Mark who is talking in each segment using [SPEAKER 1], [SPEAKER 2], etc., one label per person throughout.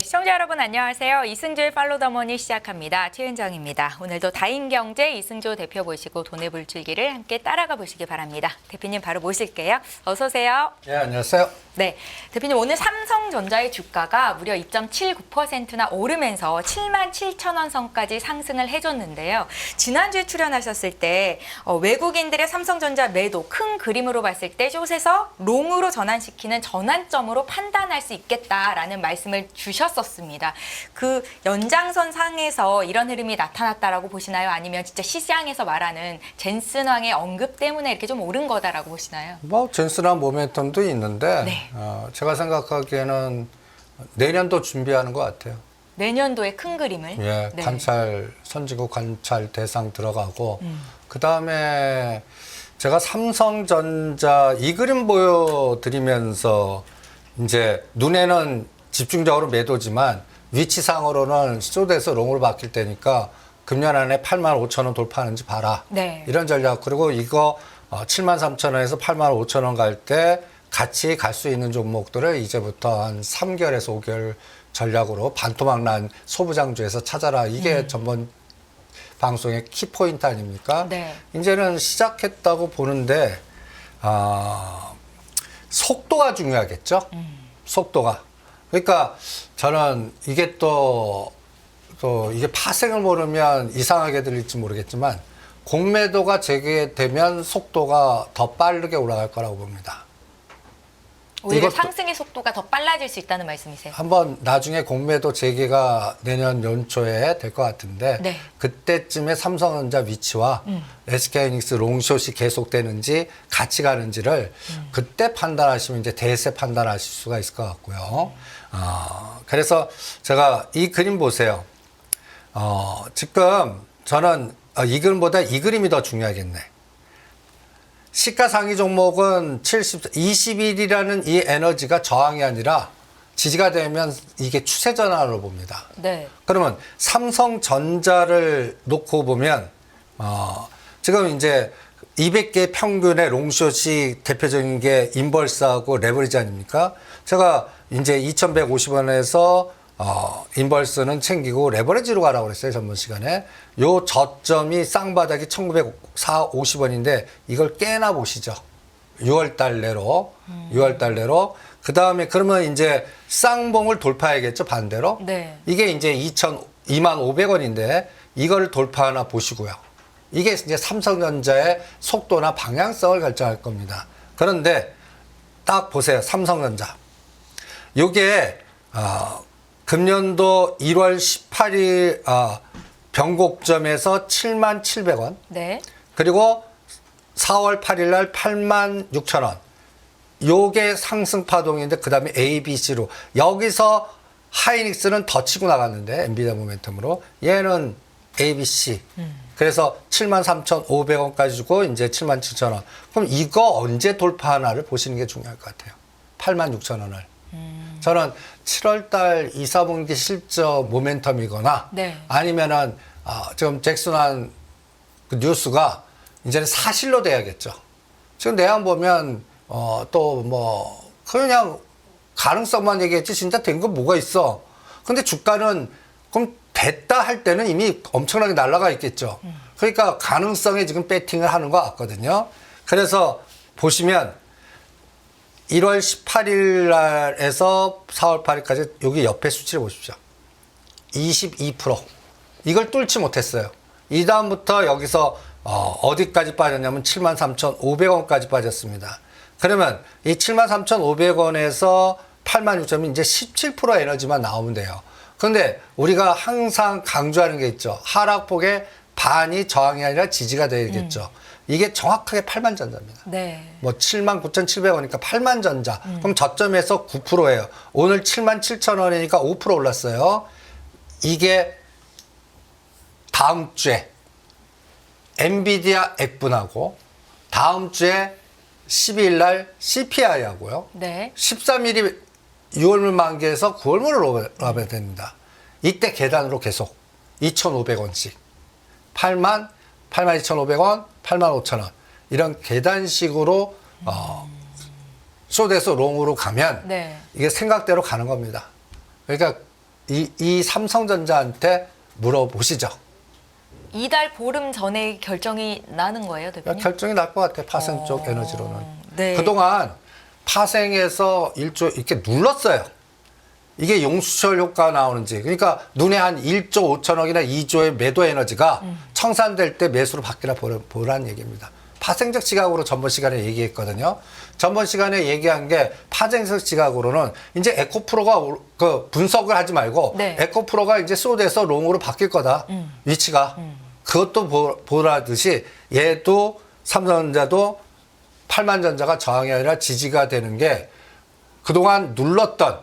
[SPEAKER 1] 시청자 여러분 안녕하세요. 이승조의 팔로우 더 머니 시작합니다. 최은정입니다. 오늘도 다인경제 이승조 대표 모시고 돈의 불출기를 함께 따라가 보시기 바랍니다. 대표님 바로 모실게요. 어서 오세요.
[SPEAKER 2] 네, 안녕하세요.
[SPEAKER 1] 네, 대표님 오늘 삼성전자의 주가가 무려 2.79%나 오르면서 77,000원 선까지 상승을 해줬는데요. 지난주에 출연하셨을 때 외국인들의 삼성전자 매도 큰 그림으로 봤을 때 숏에서 롱으로 전환시키는 전환점으로 판단할 수 있겠다라는 말씀을 주셨었습니다. 그 연장선 상에서 이런 흐름이 나타났다라고 보시나요? 아니면 진짜 시장에서 말하는 젠슨왕의 언급 때문에 이렇게 좀 오른 거다라고 보시나요?
[SPEAKER 2] 뭐 젠슨한 모멘텀도 있는데
[SPEAKER 1] 네.
[SPEAKER 2] 제가 생각하기에는 내년도 준비하는 것 같아요.
[SPEAKER 1] 내년도의 큰 그림을.
[SPEAKER 2] 예,
[SPEAKER 1] 네.
[SPEAKER 2] 관찰 선진국 관찰 대상 들어가고 그 다음에 제가 삼성전자 이 그림 보여드리면서 이제 눈에는 집중적으로 매도지만 위치상으로는 숏에서 롱으로 바뀔 때니까 금년 안에 85,000원 돌파하는지 봐라.
[SPEAKER 1] 네.
[SPEAKER 2] 이런 전략. 그리고 이거 73,000원에서 85,000원 갈 때 같이 갈 수 있는 종목들을 이제부터 한 3개월에서 5개월 전략으로 반토막 난 소부장주에서 찾아라. 이게 전번 방송의 키포인트 아닙니까?
[SPEAKER 1] 네.
[SPEAKER 2] 이제는 시작했다고 보는데 속도가 중요하겠죠. 속도가. 그러니까 저는 이게 또 이게 파생을 모르면 이상하게 들릴지 모르겠지만 공매도가 재개되면 속도가 더 빠르게 올라갈 거라고 봅니다.
[SPEAKER 1] 오히려
[SPEAKER 2] 이것도-
[SPEAKER 1] 상승의 속도가 더 빨라질 수 있다는 말씀이세요?
[SPEAKER 2] 한번 나중에 공매도 재개가 내년 연초에 될 것 같은데
[SPEAKER 1] 네.
[SPEAKER 2] 그때쯤에 삼성전자 위치와 SK하이닉스 롱숏이 계속되는지 같이 가는지를 그때 판단하시면 이제 대세 판단하실 수가 있을 것 같고요. 그래서 제가 이 그림 보세요. 지금 저는 이 그림보다 이 그림이 더 중요하겠네. 시가상위 종목은 21이라는 이 에너지가 저항이 아니라 지지가 되면 이게 추세 전환으로 봅니다.
[SPEAKER 1] 네.
[SPEAKER 2] 그러면 삼성전자를 놓고 보면 지금 이제 200개 평균의 롱숏이 대표적인 게 인벌스하고 레버리지 아닙니까? 제가 이제 2,150원에서 인벌스는 챙기고 레버리지로 가라고 그랬어요, 전번 시간에. 요 저점이 쌍바닥이 1,950원인데 이걸 깨나 보시죠. 6월달 내로. 6월달 내로. 그 다음에 그러면 이제 쌍봉을 돌파해야겠죠, 반대로.
[SPEAKER 1] 네.
[SPEAKER 2] 이게 이제 25,500원인데 이걸 돌파하나 보시고요. 이게 이제 삼성전자의 속도나 방향성을 결정할 겁니다. 그런데 딱 보세요, 삼성전자. 요게 금년도 1월 18일 변곡점에서 77,000원.
[SPEAKER 1] 네.
[SPEAKER 2] 그리고 4월 8일 날 86,000원. 요게 상승 파동인데 그다음에 ABC로 여기서 하이닉스는 더 치고 나갔는데 엔비디아 모멘텀으로 얘는 ABC. 그래서 73,500원까지 주고 이제 77,000원. 그럼 이거 언제 돌파하나를 보시는 게 중요할 것 같아요. 86,000원을. 저는 7월달 2, 4분기 실적 모멘텀이거나
[SPEAKER 1] 네.
[SPEAKER 2] 아니면은 지금 잭슨한 그 뉴스가 이제는 사실로 돼야겠죠. 지금 내용 보면 또 뭐 그냥 가능성만 얘기했지 진짜 된 건 뭐가 있어. 근데 주가는 그럼 됐다 할 때는 이미 엄청나게 날아가 있겠죠. 그러니까 가능성에 지금 배팅을 하는 것 같거든요. 그래서 보시면 1월 18일 날에서 4월 8일까지 여기 옆에 수치를 보십시오. 22%. 이걸 뚫지 못했어요. 이 다음부터 여기서 어디까지 빠졌냐면 73,500원까지 빠졌습니다. 그러면 이 73,500원에서 86,000원이 이제 17% 에너지만 나오면 돼요. 그런데 우리가 항상 강조하는 게 있죠. 하락폭의 반이 저항이 아니라 지지가 되겠죠. 이게 정확하게 8만전자입니다.
[SPEAKER 1] 네.
[SPEAKER 2] 뭐 79,700원이니까 8만전자. 그럼 저점에서 9%예요. 오늘 77,000원이니까 5% 올랐어요. 이게 다음 주에 엔비디아 액분하고 다음 주에 12일 날 CPI 하고요.
[SPEAKER 1] 네.
[SPEAKER 2] 13일이 6월물 만기에서 9월물을 올라가야 됩니다. 이때 계단으로 계속 2,500원씩 82,500원, 85,000원. 이런 계단식으로 숏에서 롱으로 가면
[SPEAKER 1] 네.
[SPEAKER 2] 이게 생각대로 가는 겁니다. 그러니까 이 삼성전자한테 물어보시죠.
[SPEAKER 1] 이달 보름 전에 결정이 나는 거예요, 대표님?
[SPEAKER 2] 결정이 날 것 같아요. 파생 쪽 에너지로는.
[SPEAKER 1] 네.
[SPEAKER 2] 그동안 파생에서 1조 이렇게 눌렀어요. 이게 용수철 효과가 나오는지. 그러니까 눈에 한 1조 5천억이나 2조의 매도 에너지가 청산될 때 매수로 바뀌라 보라는 얘기입니다. 파생적 시각으로 전번 시간에 얘기했거든요. 전번 시간에 얘기한 게 파생적 시각으로는 이제 에코프로가 그 분석을 하지 말고
[SPEAKER 1] 네.
[SPEAKER 2] 에코프로가 이제 숏에서 롱으로 바뀔 거다. 위치가. 그것도 보라듯이 얘도 삼성전자도 8만전자가 저항이 아니라 지지가 되는 게 그동안 눌렀던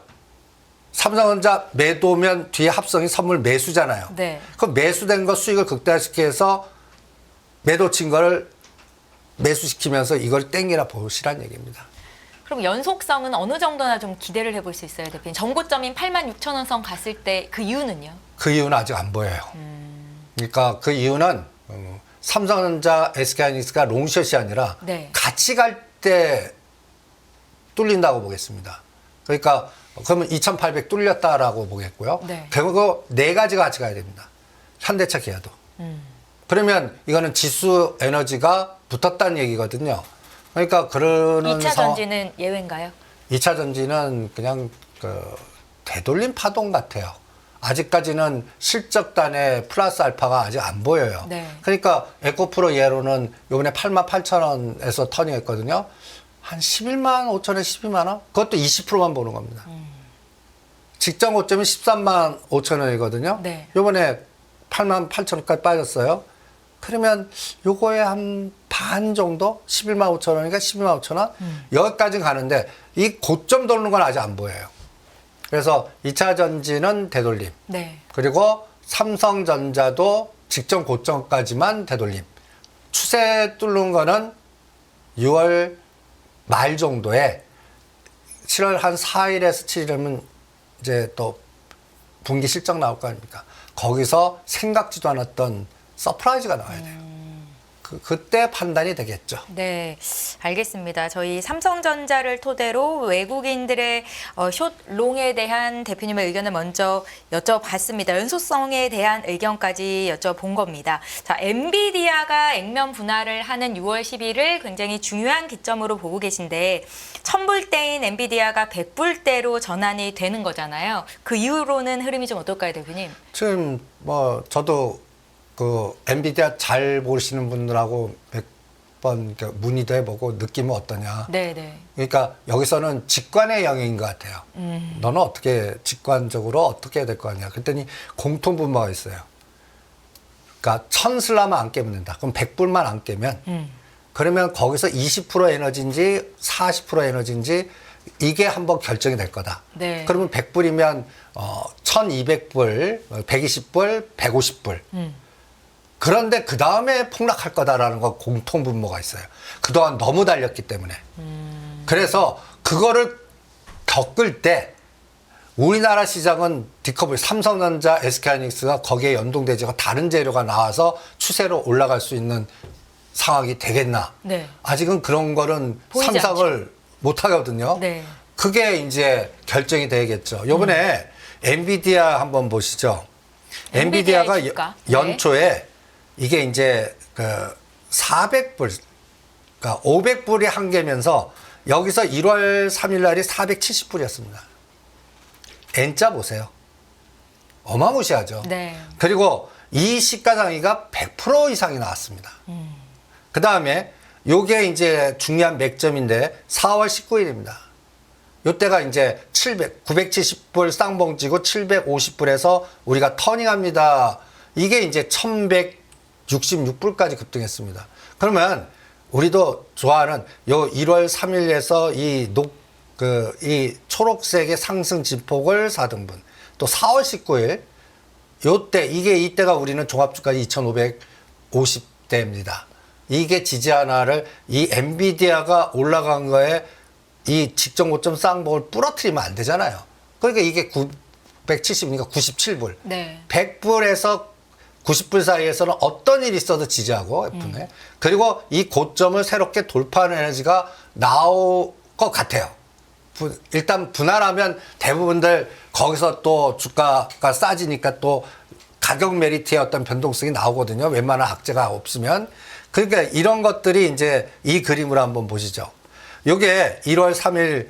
[SPEAKER 2] 삼성전자 매도면 뒤에 합성이 선물 매수잖아요.
[SPEAKER 1] 네.
[SPEAKER 2] 그 매수된 거 수익을 극대화시키기 위해서 매도 친 거를 매수시키면서 이걸 땡기라 보시란 얘기입니다.
[SPEAKER 1] 그럼 연속성은 어느 정도나 좀 기대를 해볼 수 있어요, 대표님? 전고점인 86,000원 선 갔을 때 그 이유는요?
[SPEAKER 2] 그 이유는 아직 안 보여요. 그러니까 그 이유는 삼성전자, SK하이닉스가 롱숏이 아니라
[SPEAKER 1] 네.
[SPEAKER 2] 같이 갈 때 뚫린다고 보겠습니다. 그러니까 그러면 2,800 뚫렸다라고 보겠고요.
[SPEAKER 1] 네.
[SPEAKER 2] 결국 네 가지가 같이 가야 됩니다. 현대차, 기아도. 그러면 이거는 지수 에너지가 붙었다는 얘기거든요. 그러니까 그러는
[SPEAKER 1] 2차 전지는 예외인가요?
[SPEAKER 2] 2차 전지는 그냥 그 되돌림 파동 같아요. 아직까지는 실적단의 플러스 알파가 아직 안 보여요.
[SPEAKER 1] 네.
[SPEAKER 2] 그러니까 에코프로 예로는 요번에 88,000원에서 터닝했거든요. 한 11만 5천에 12만 원? 그것도 20%만 보는 겁니다. 직전 고점이 13만 5천 원이거든요.
[SPEAKER 1] 네.
[SPEAKER 2] 요번에 8만 8천 원까지 빠졌어요. 그러면 요거에 한 반 정도? 11만 5천 원이니까 12만 5천 원? 여기까지 가는데 이 고점 도는 건 아직 안 보여요. 그래서 2차 전지는 되돌림.
[SPEAKER 1] 네.
[SPEAKER 2] 그리고 삼성전자도 직전 고점까지만 되돌림. 추세 뚫는 거는 6월 말 정도에 7월 한 4일에서 7일이면 이제 또 분기 실적 나올 거 아닙니까? 거기서 생각지도 않았던 서프라이즈가 나와야 돼요. 그때 판단이 되겠죠.
[SPEAKER 1] 네, 알겠습니다. 저희 삼성전자를 토대로 외국인들의 숏 롱에 대한 대표님의 의견을 먼저 여쭤봤습니다. 연소성에 대한 의견까지 여쭤본 겁니다. 자, 엔비디아가 액면 분할을 하는 6월 10일을 굉장히 중요한 기점으로 보고 계신데 1000불대인 엔비디아가 100불대로 전환이 되는 거잖아요. 그 이후로는 흐름이 좀 어떨까요, 대표님?
[SPEAKER 2] 지금 뭐 저도 그 엔비디아 잘 보시는 분들하고 몇 번 문의도 해보고 느낌은 어떠냐.
[SPEAKER 1] 네, 네.
[SPEAKER 2] 그러니까 여기서는 직관의 영역인 것 같아요. 너는 어떻게 직관적으로 어떻게 해야 될 거 아니야. 그랬더니 공통 분모가 있어요. 그러니까 1000슬라면 안 깨면 된다. 그럼 100불만 안 깨면 그러면 거기서 20% 에너지인지 40% 에너지인지 이게 한번 결정이 될 거다.
[SPEAKER 1] 네.
[SPEAKER 2] 그러면 100불이면 1200불, 120불, 150불. 그런데 그 다음에 폭락할 거다라는 거 공통 분모가 있어요. 그동안 너무 달렸기 때문에. 그래서 그거를 겪을 때 우리나라 시장은 디커블, 삼성전자, SK하이닉스가 거기에 연동되지가 다른 재료가 나와서 추세로 올라갈 수 있는 상황이 되겠나.
[SPEAKER 1] 네.
[SPEAKER 2] 아직은 그런 거는
[SPEAKER 1] 보이지
[SPEAKER 2] 상상을 못 하거든요.
[SPEAKER 1] 네.
[SPEAKER 2] 그게 이제 결정이 되야겠죠. 요번에 엔비디아 한번 보시죠. 엔비디아가
[SPEAKER 1] 주가.
[SPEAKER 2] 연초에 이게 이제 그 400불, 그러니까 500불이 한계면서 여기서 1월 3일 날이 470불이었습니다. N자 보세요. 어마무시하죠.
[SPEAKER 1] 네.
[SPEAKER 2] 그리고 이 시가장위가 100% 이상이 나왔습니다. 그 다음에 요게 이제 중요한 맥점인데 4월 19일입니다. 요때가 이제 970불 쌍봉지고 750불에서 우리가 터닝합니다. 이게 이제 1166불까지 급등했습니다. 그러면 우리도 좋아하는 요 1월 3일에서 이 초록색의 상승 진폭을 4등분. 또 4월 19일 이때가 우리는 종합주가 2550대입니다. 이게 지지 하나를 이 엔비디아가 올라간 거에 이 직전 고점 쌍봉을 부러뜨리면 안 되잖아요. 그러니까 이게 970이니까 97불.
[SPEAKER 1] 네.
[SPEAKER 2] 100불에서 90불 사이에서는 어떤 일이 있어도 지지하고 F네. 그리고 이 고점을 새롭게 돌파하는 에너지가 나올 것 같아요. 일단 분할하면 대부분들 거기서 또 주가가 싸지니까 또 가격 메리트의 어떤 변동성이 나오거든요. 웬만한 악재가 없으면. 그러니까 이런 것들이 이제 이 그림으로 한번 보시죠. 요게 1월 3일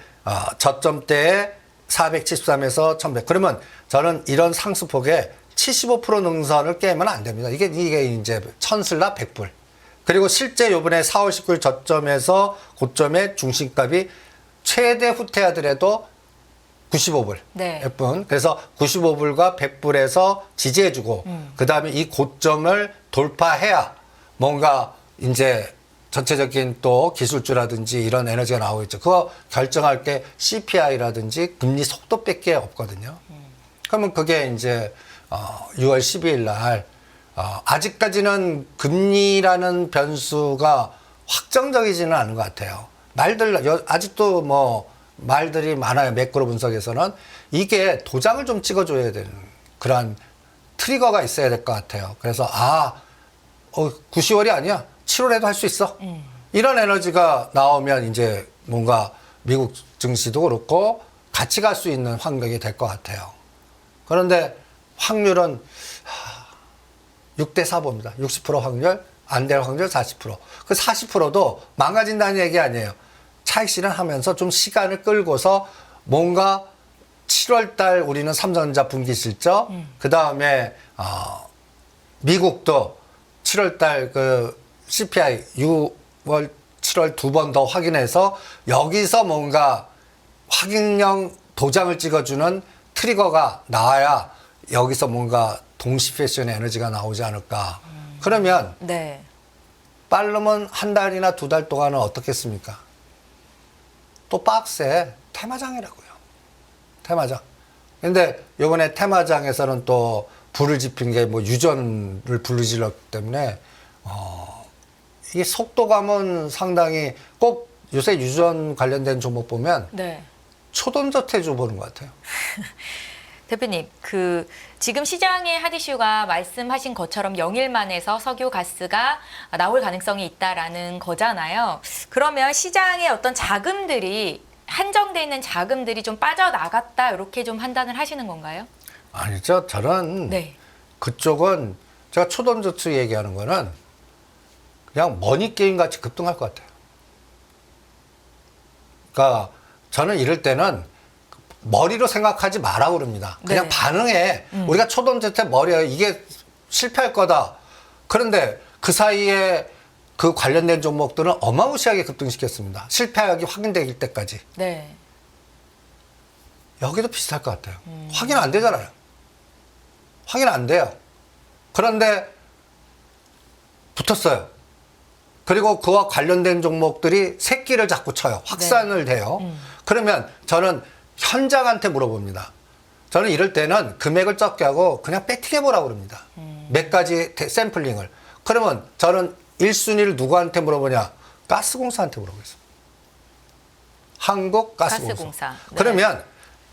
[SPEAKER 2] 저점대에 473에서 1100. 그러면 저는 이런 상수폭에 75% 능선을 깨면 안 됩니다. 이게 이제 천슬라 100불. 그리고 실제 요번에 4월 19일 저점에서 고점의 중심값이 최대 후퇴하더라도 95불.
[SPEAKER 1] 네.
[SPEAKER 2] F분. 그래서 95불과 100불에서 지지해주고, 그 다음에 이 고점을 돌파해야 뭔가 이제 전체적인 또 기술주라든지 이런 에너지가 나오겠죠. 그거 결정할 게 CPI라든지 금리 속도밖에 없거든요. 그러면 그게 이제 6월 12일 날 아직까지는 금리라는 변수가 확정적이지는 않은 것 같아요. 아직도 뭐 말들이 많아요. 매크로 분석에서는. 이게 도장을 좀 찍어줘야 되는 그런 트리거가 있어야 될 것 같아요. 그래서 9, 10월이 아니야. 7월에도 할 수 있어. 이런 에너지가 나오면 이제 뭔가 미국 증시도 그렇고 같이 갈 수 있는 환경이 될 것 같아요. 그런데 확률은 6대 4 봅니다. 60% 확률, 안 될 확률 40%. 그 40%도 망가진다는 얘기 아니에요. 차익 실현하면서 좀 시간을 끌고서 뭔가 7월 달 우리는 삼성전자 분기 실적, 그 다음에 미국도 7월 달 그 CPI 6월, 7월 두 번 더 확인해서 여기서 뭔가 확인형 도장을 찍어주는 트리거가 나와야 여기서 뭔가 동시 패션의 에너지가 나오지 않을까. 그러면
[SPEAKER 1] 네.
[SPEAKER 2] 빠르면 한 달이나 두 달 동안은 어떻겠습니까? 또 박스에 테마장이라고요. 테마장. 근데 요번에 테마장에서는 또 불을 지핀 게 뭐 유전을 불질렀기 때문에 이게 속도감은 상당히 꼭 요새 유전 관련된 종목 보면
[SPEAKER 1] 네.
[SPEAKER 2] 초돈저태주 보는 것 같아요.
[SPEAKER 1] 대표님, 지금 시장의 핫 이슈가 말씀하신 것처럼 영일만에서 석유 가스가 나올 가능성이 있다라는 거잖아요. 그러면 시장의 어떤 자금들이 한정돼 있는 자금들이 좀 빠져나갔다 이렇게 좀 판단을 하시는 건가요?
[SPEAKER 2] 아니죠. 저는
[SPEAKER 1] 네.
[SPEAKER 2] 그쪽은 제가 초돈저트 얘기하는 거는 그냥 머니게임 같이 급등할 것 같아요. 그러니까 저는 이럴 때는 머리로 생각하지 마라 그럽니다. 그냥
[SPEAKER 1] 네.
[SPEAKER 2] 반응해. 우리가 초돈저트 머리에 이게 실패할 거다. 그런데 그 사이에 그 관련된 종목들은 어마무시하게 급등시켰습니다. 실패하기 확인될 때까지.
[SPEAKER 1] 네.
[SPEAKER 2] 여기도 비슷할 것 같아요. 확인 안 되잖아요. 확인 안 돼요. 그런데 붙었어요. 그리고 그와 관련된 종목들이 새끼를 자꾸 쳐요. 확산을 돼요. 그러면 저는 현장한테 물어봅니다. 저는 이럴 때는 금액을 적게 하고 그냥 배팅해보라고 그럽니다. 몇 가지 샘플링을. 그러면 저는 1순위를 누구한테 물어보냐? 가스공사한테 물어보겠습니다. 한국가스공사.
[SPEAKER 1] 네.
[SPEAKER 2] 그러면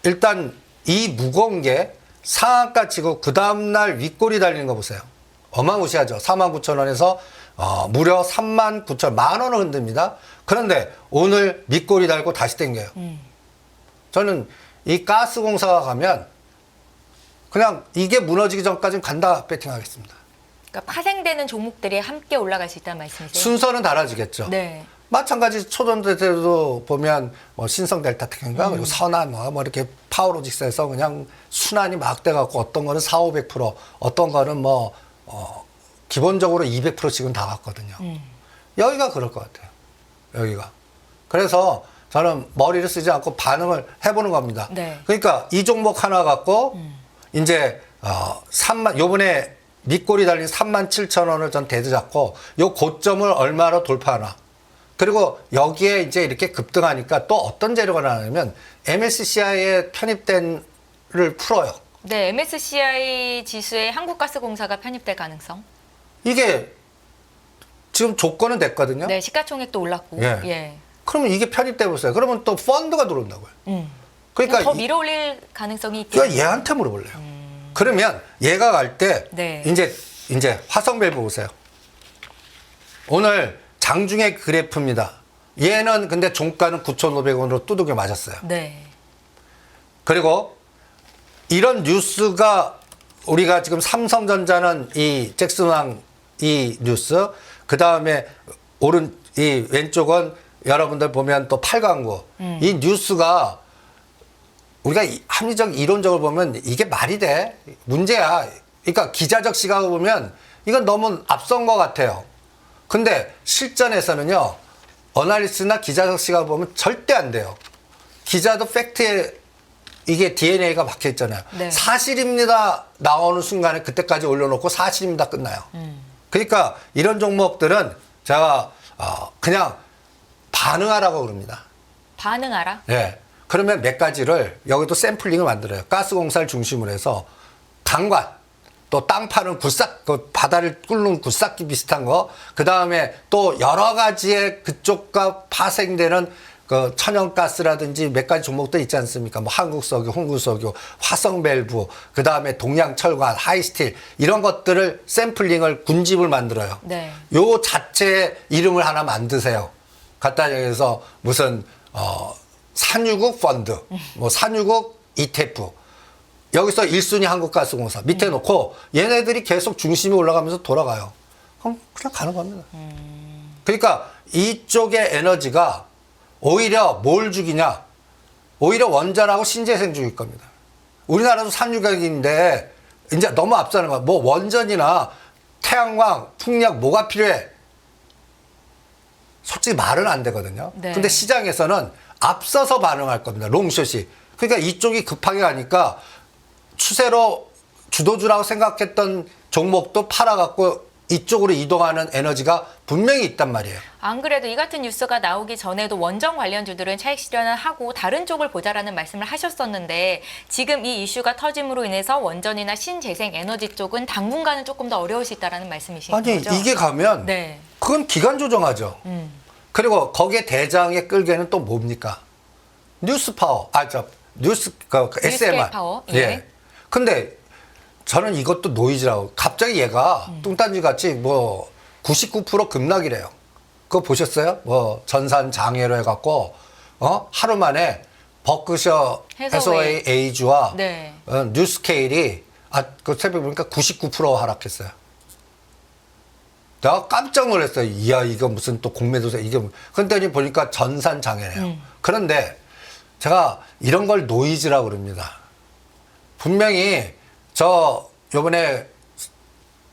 [SPEAKER 2] 일단 이 무거운 게 상한가 치고 그 다음날 윗골이 달리는 거 보세요. 어마무시하죠. 49,000원에서 무려 39,000원, 만 원을 흔듭니다. 그런데 오늘 밑골이 달고 다시 땡겨요. 저는 이 가스공사가 가면 그냥 이게 무너지기 전까지는 간다 배팅하겠습니다.
[SPEAKER 1] 그러니까 파생되는 종목들이 함께 올라갈 수 있다는 말씀이세요?
[SPEAKER 2] 순서는 달라지겠죠.
[SPEAKER 1] 네.
[SPEAKER 2] 마찬가지 초전대 때도 보면 뭐 신성델타텍인가 그리고 선한 뭐 이렇게 파워로직스에서 그냥 순환이 막 돼갖고 어떤 거는 400~500%, 어떤 거는 뭐 기본적으로 200%씩은 다 갔거든요. 여기가 그럴 것 같아요. 여기가. 그래서 저는 머리를 쓰지 않고 반응을 해보는 겁니다.
[SPEAKER 1] 네.
[SPEAKER 2] 그러니까 이 종목 하나 갖고 이제 요번에 밑골이 달린 37,000원을 전 대드 잡고 요 고점을 얼마로 돌파하나. 그리고 여기에 이제 이렇게 급등하니까 또 어떤 재료가 나냐면 MSCI에 편입된을 풀어요.
[SPEAKER 1] 네, MSCI 지수에 한국가스공사가 편입될 가능성?
[SPEAKER 2] 이게 지금 조건은 됐거든요.
[SPEAKER 1] 네, 시가총액도 올랐고.
[SPEAKER 2] 예.
[SPEAKER 1] 예.
[SPEAKER 2] 그러면 이게 편입돼 보세요. 그러면 또 펀드가 들어온다고요. 그러니까
[SPEAKER 1] 더 밀어올릴 가능성이 있겠
[SPEAKER 2] 그러니까 얘한테 물어볼래요. 그러면 얘가 갈 때
[SPEAKER 1] 네.
[SPEAKER 2] 이제 이제 화성밸브 보세요. 오늘 장중의 그래프입니다. 얘는 근데 종가는 9,500원으로 두들겨 맞았어요.
[SPEAKER 1] 네.
[SPEAKER 2] 그리고 이런 뉴스가 우리가 지금 삼성전자는 이 잭슨왕 이 뉴스, 그 다음에 이 왼쪽은 여러분들 보면 또 8강구. 이 뉴스가 우리가 합리적 이론적으로 보면 이게 말이 돼? 문제야. 그러니까 기자적 시각을 보면 이건 너무 앞선 것 같아요. 근데 실전에서는요, 어널리스트나 기자적 시각을 보면 절대 안 돼요. 기자도 팩트에 이게 DNA가 박혀 있잖아요.
[SPEAKER 1] 네.
[SPEAKER 2] 사실입니다 나오는 순간에 그때까지 올려놓고 사실입니다 끝나요. 그러니까 이런 종목들은 제가 그냥 반응하라고 그럽니다.
[SPEAKER 1] 반응하라?
[SPEAKER 2] 예. 그러면 몇 가지를 여기도 샘플링을 만들어요. 가스공사를 중심으로 해서 강관, 또 땅 파는 굴삭, 그 바다를 뚫는 굴삭기 비슷한 거, 그 다음에 또 여러 가지의 그쪽과 파생되는 그 천연가스라든지 몇 가지 종목들 있지 않습니까? 뭐 한국석유, 홍구석유, 화성밸브, 그 다음에 동양철관, 하이스틸 이런 것들을 샘플링을 군집을 만들어요.
[SPEAKER 1] 네.
[SPEAKER 2] 요 자체의 이름을 하나 만드세요. 갖다 여기서 무슨 산유국 펀드, 뭐 산유국 ETF 여기서 1순위 한국가스공사 밑에 놓고 얘네들이 계속 중심이 올라가면서 돌아가요. 그럼 그냥 가는 겁니다. 그러니까 이쪽의 에너지가 오히려 뭘 죽이냐? 오히려 원전하고 신재생 죽일 겁니다. 우리나라도 산유국인데 이제 너무 앞서는 거야. 뭐 원전이나 태양광, 풍력 뭐가 필요해? 솔직히 말은 안 되거든요.
[SPEAKER 1] 네.
[SPEAKER 2] 근데 시장에서는 앞서서 반응할 겁니다. 롱숏이. 그러니까 이쪽이 급하게 가니까 추세로 주도주라고 생각했던 종목도 팔아갖고 이쪽으로 이동하는 에너지가 분명히 있단 말이에요.
[SPEAKER 1] 안 그래도 이 같은 뉴스가 나오기 전에도 원전 관련주들은 차익 실현을 하고 다른 쪽을 보자라는 말씀을 하셨었는데 지금 이 이슈가 터짐으로 인해서 원전이나 신재생 에너지 쪽은 당분간은 조금 더 어려울 수 있다는 말씀이신
[SPEAKER 2] 아니
[SPEAKER 1] 거죠?
[SPEAKER 2] 이게 가면
[SPEAKER 1] 네.
[SPEAKER 2] 그건 기간 조정하죠. 그리고 거기에 대장에 끌게는 또 뭡니까? 뉴스파워. SMR.
[SPEAKER 1] 뉴스케이파워, 예.
[SPEAKER 2] 예. 근데 저는 이것도 노이즈라고. 갑자기 얘가 뚱딴지 같이 뭐 99% 급락이래요. 그거 보셨어요? 뭐 전산 장애로 해갖고 하루 만에 버크셔 해서웨이 에이즈와
[SPEAKER 1] 네.
[SPEAKER 2] 뉴스케일이 그 새벽 보니까 99% 하락했어요. 내가 깜짝 놀랐어요. 이야 이거 무슨 또 공매도세 이게 그랬더니 보니까 전산 장애래요. 그런데 제가 이런 걸 노이즈라고 그럽니다. 분명히 저 요번에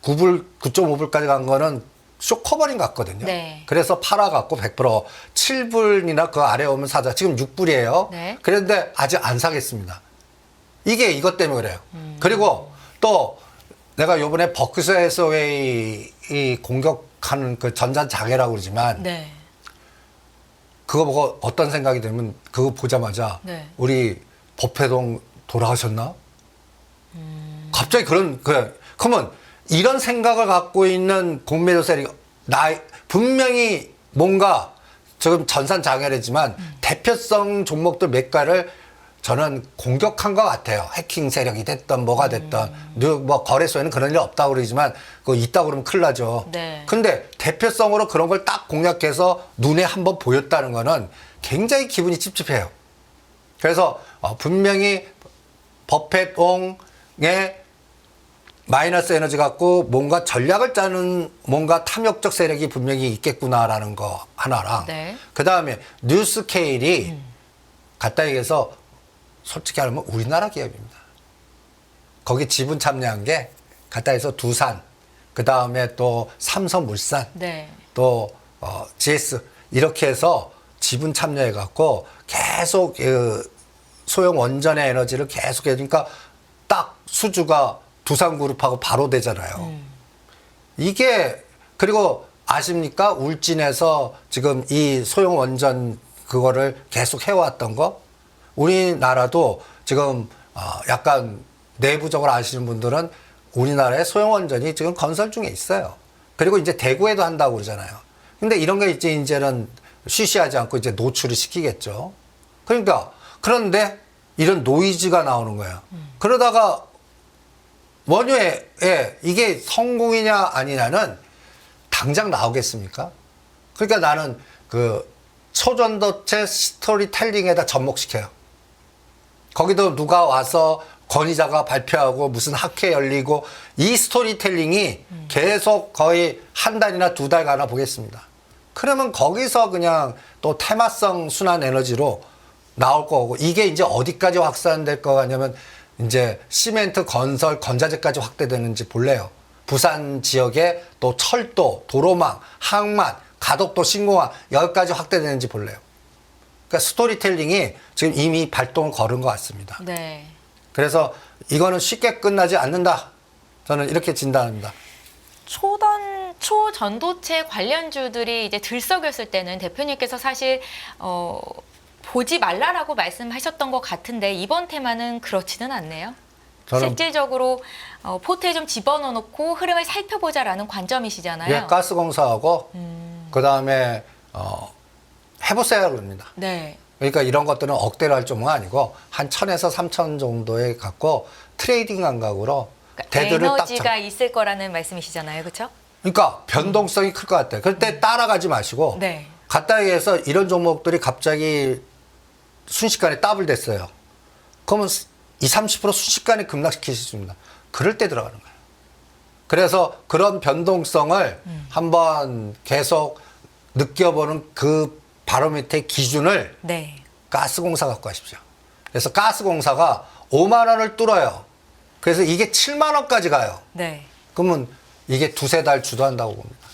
[SPEAKER 2] 9.5불까지 간 거는 쇼커버링 같거든요.
[SPEAKER 1] 네.
[SPEAKER 2] 그래서 팔아갖고 100% 7불이나 그 아래 오면 사자. 지금 6불이에요.
[SPEAKER 1] 네.
[SPEAKER 2] 그런데 아직 안 사겠습니다. 이게 이것 때문에 그래요. 그리고 또 내가 요번에 버크셔 해서웨이 공격하는 그 전산 장애라고 그러지만
[SPEAKER 1] 네.
[SPEAKER 2] 그거 보고 어떤 생각이 들면 그거 보자마자
[SPEAKER 1] 네.
[SPEAKER 2] 우리 법회동 돌아가셨나? 갑자기 그러면 이런 생각을 갖고 있는 공매도세력이 분명히 뭔가 지금 전산 장애래지만 대표성 종목들 몇 가를 저는 공격한 것 같아요. 해킹 세력이 됐던 뭐가 됐던 뭐 거래소에는 그런 일 없다고 그러지만 그거 있다고 그러면 큰일 나죠.
[SPEAKER 1] 네.
[SPEAKER 2] 근데 대표성으로 그런 걸 딱 공략해서 눈에 한번 보였다는 거는 굉장히 기분이 찝찝해요. 그래서 분명히 버펫옹의 마이너스 에너지 갖고 뭔가 전략을 짜는 뭔가 탐욕적 세력이 분명히 있겠구나라는 거 하나랑
[SPEAKER 1] 네.
[SPEAKER 2] 그 다음에 뉴스케일이 갖다 얘기해서 솔직히 하면 우리나라 기업입니다. 거기 지분 참여한 게 갖다 해서 두산, 그 다음에 또 삼성물산,
[SPEAKER 1] 네.
[SPEAKER 2] 또 GS 이렇게 해서 지분 참여해 갖고 계속 소형 원전의 에너지를 계속 해주니까 딱 수주가 두산그룹하고 바로 되잖아요. 이게 그리고 아십니까? 울진에서 지금 이 소형 원전 그거를 계속 해왔던 거 우리나라도 지금 약간 내부적으로 아시는 분들은 우리나라의 소형 원전이 지금 건설 중에 있어요. 그리고 이제 대구에도 한다고 그러잖아요. 근데 이런 게 이제는 쉬쉬하지 않고 이제 노출을 시키겠죠. 그러니까 그런데 이런 노이즈가 나오는 거예요. 그러다가 원유에 이게 성공이냐 아니냐는 당장 나오겠습니까? 그러니까 나는 그 초전도체 스토리텔링에다 접목시켜요. 거기도 누가 와서 권위자가 발표하고 무슨 학회 열리고 이 스토리텔링이 계속 거의 한 달이나 두 달 가나 보겠습니다. 그러면 거기서 그냥 또 테마성 순환 에너지로 나올 거고 이게 이제 어디까지 확산될 거 같냐면 이제 시멘트, 건설, 건자재까지 확대되는지 볼래요. 부산 지역에 또 철도, 도로망, 항만, 가덕도, 신공항 여기까지 확대되는지 볼래요. 그러니까 스토리텔링이 지금 이미 발동을 걸은 것 같습니다.
[SPEAKER 1] 네.
[SPEAKER 2] 그래서 이거는 쉽게 끝나지 않는다. 저는 이렇게 진단합니다.
[SPEAKER 1] 초전도체 관련주들이 이제 들썩였을 때는 대표님께서 사실 보지 말라라고 말씀하셨던 것 같은데 이번 테마는 그렇지는 않네요.
[SPEAKER 2] 저는
[SPEAKER 1] 실질적으로 포트에 좀 집어넣어 놓고 흐름을 살펴보자라는 관점이시잖아요.
[SPEAKER 2] 예, 가스공사하고 그다음에 해보세요 그럽니다.
[SPEAKER 1] 네.
[SPEAKER 2] 그러니까 이런 것들은 억대로 할 종목은 아니고 한 1000에서 3000 정도에 갖고 트레이딩 감각으로
[SPEAKER 1] 그러니까
[SPEAKER 2] 대두를 딱
[SPEAKER 1] 에너지가 있을 거라는 말씀이시잖아요. 그렇죠?
[SPEAKER 2] 그러니까 변동성이 클 것 같아요. 그때 따라가지 마시고
[SPEAKER 1] 네.
[SPEAKER 2] 갔다에 해서 이런 종목들이 갑자기 순식간에 더블 됐어요. 그러면 20-30% 순식간에 급락시킬 수 있습니다. 그럴 때 들어가는 거예요. 그래서 그런 변동성을 한번 계속 느껴보는 그 바로미터의 기준을
[SPEAKER 1] 네.
[SPEAKER 2] 가스공사 갖고 가십시오. 그래서 가스공사가 5만 원을 뚫어요. 그래서 이게 7만 원까지 가요.
[SPEAKER 1] 네.
[SPEAKER 2] 그러면 이게 두세 달 주도한다고 봅니다.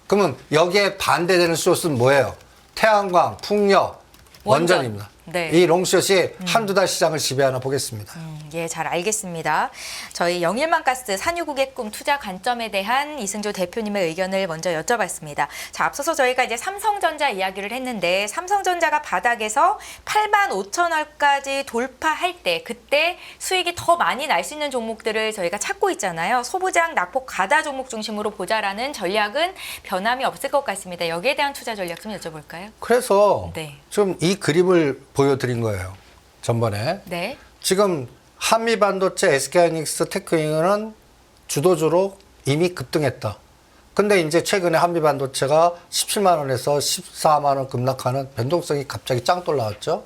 [SPEAKER 2] 그러면 여기에 반대되는 숏은 뭐예요? 태양광, 풍력, 원전입니다.
[SPEAKER 1] 네.
[SPEAKER 2] 이 롱숏이 한두 달 시장을 지배하나 보겠습니다.
[SPEAKER 1] 예, 잘 알겠습니다. 저희 영일만가스 산유국의 꿈 투자 관점에 대한 이승조 대표님의 의견을 먼저 여쭤봤습니다. 자, 앞서서 저희가 이제 삼성전자 이야기를 했는데 삼성전자가 바닥에서 85,000원까지 돌파할 때 그때 수익이 더 많이 날 수 있는 종목들을 저희가 찾고 있잖아요. 소부장, 낙폭 가다 종목 중심으로 보자라는 전략은 변함이 없을 것 같습니다. 여기에 대한 투자 전략 좀 여쭤볼까요?
[SPEAKER 2] 그래서
[SPEAKER 1] 네.
[SPEAKER 2] 좀 이 그림을 보여드린 거예요. 전번에.
[SPEAKER 1] 네.
[SPEAKER 2] 지금 한미반도체, SK하이닉스, 테크잉은 주도주로 이미 급등했다. 근데 이제 최근에 한미반도체가 17만 원에서 14만 원 급락하는 변동성이 갑자기 짱돌 나왔죠.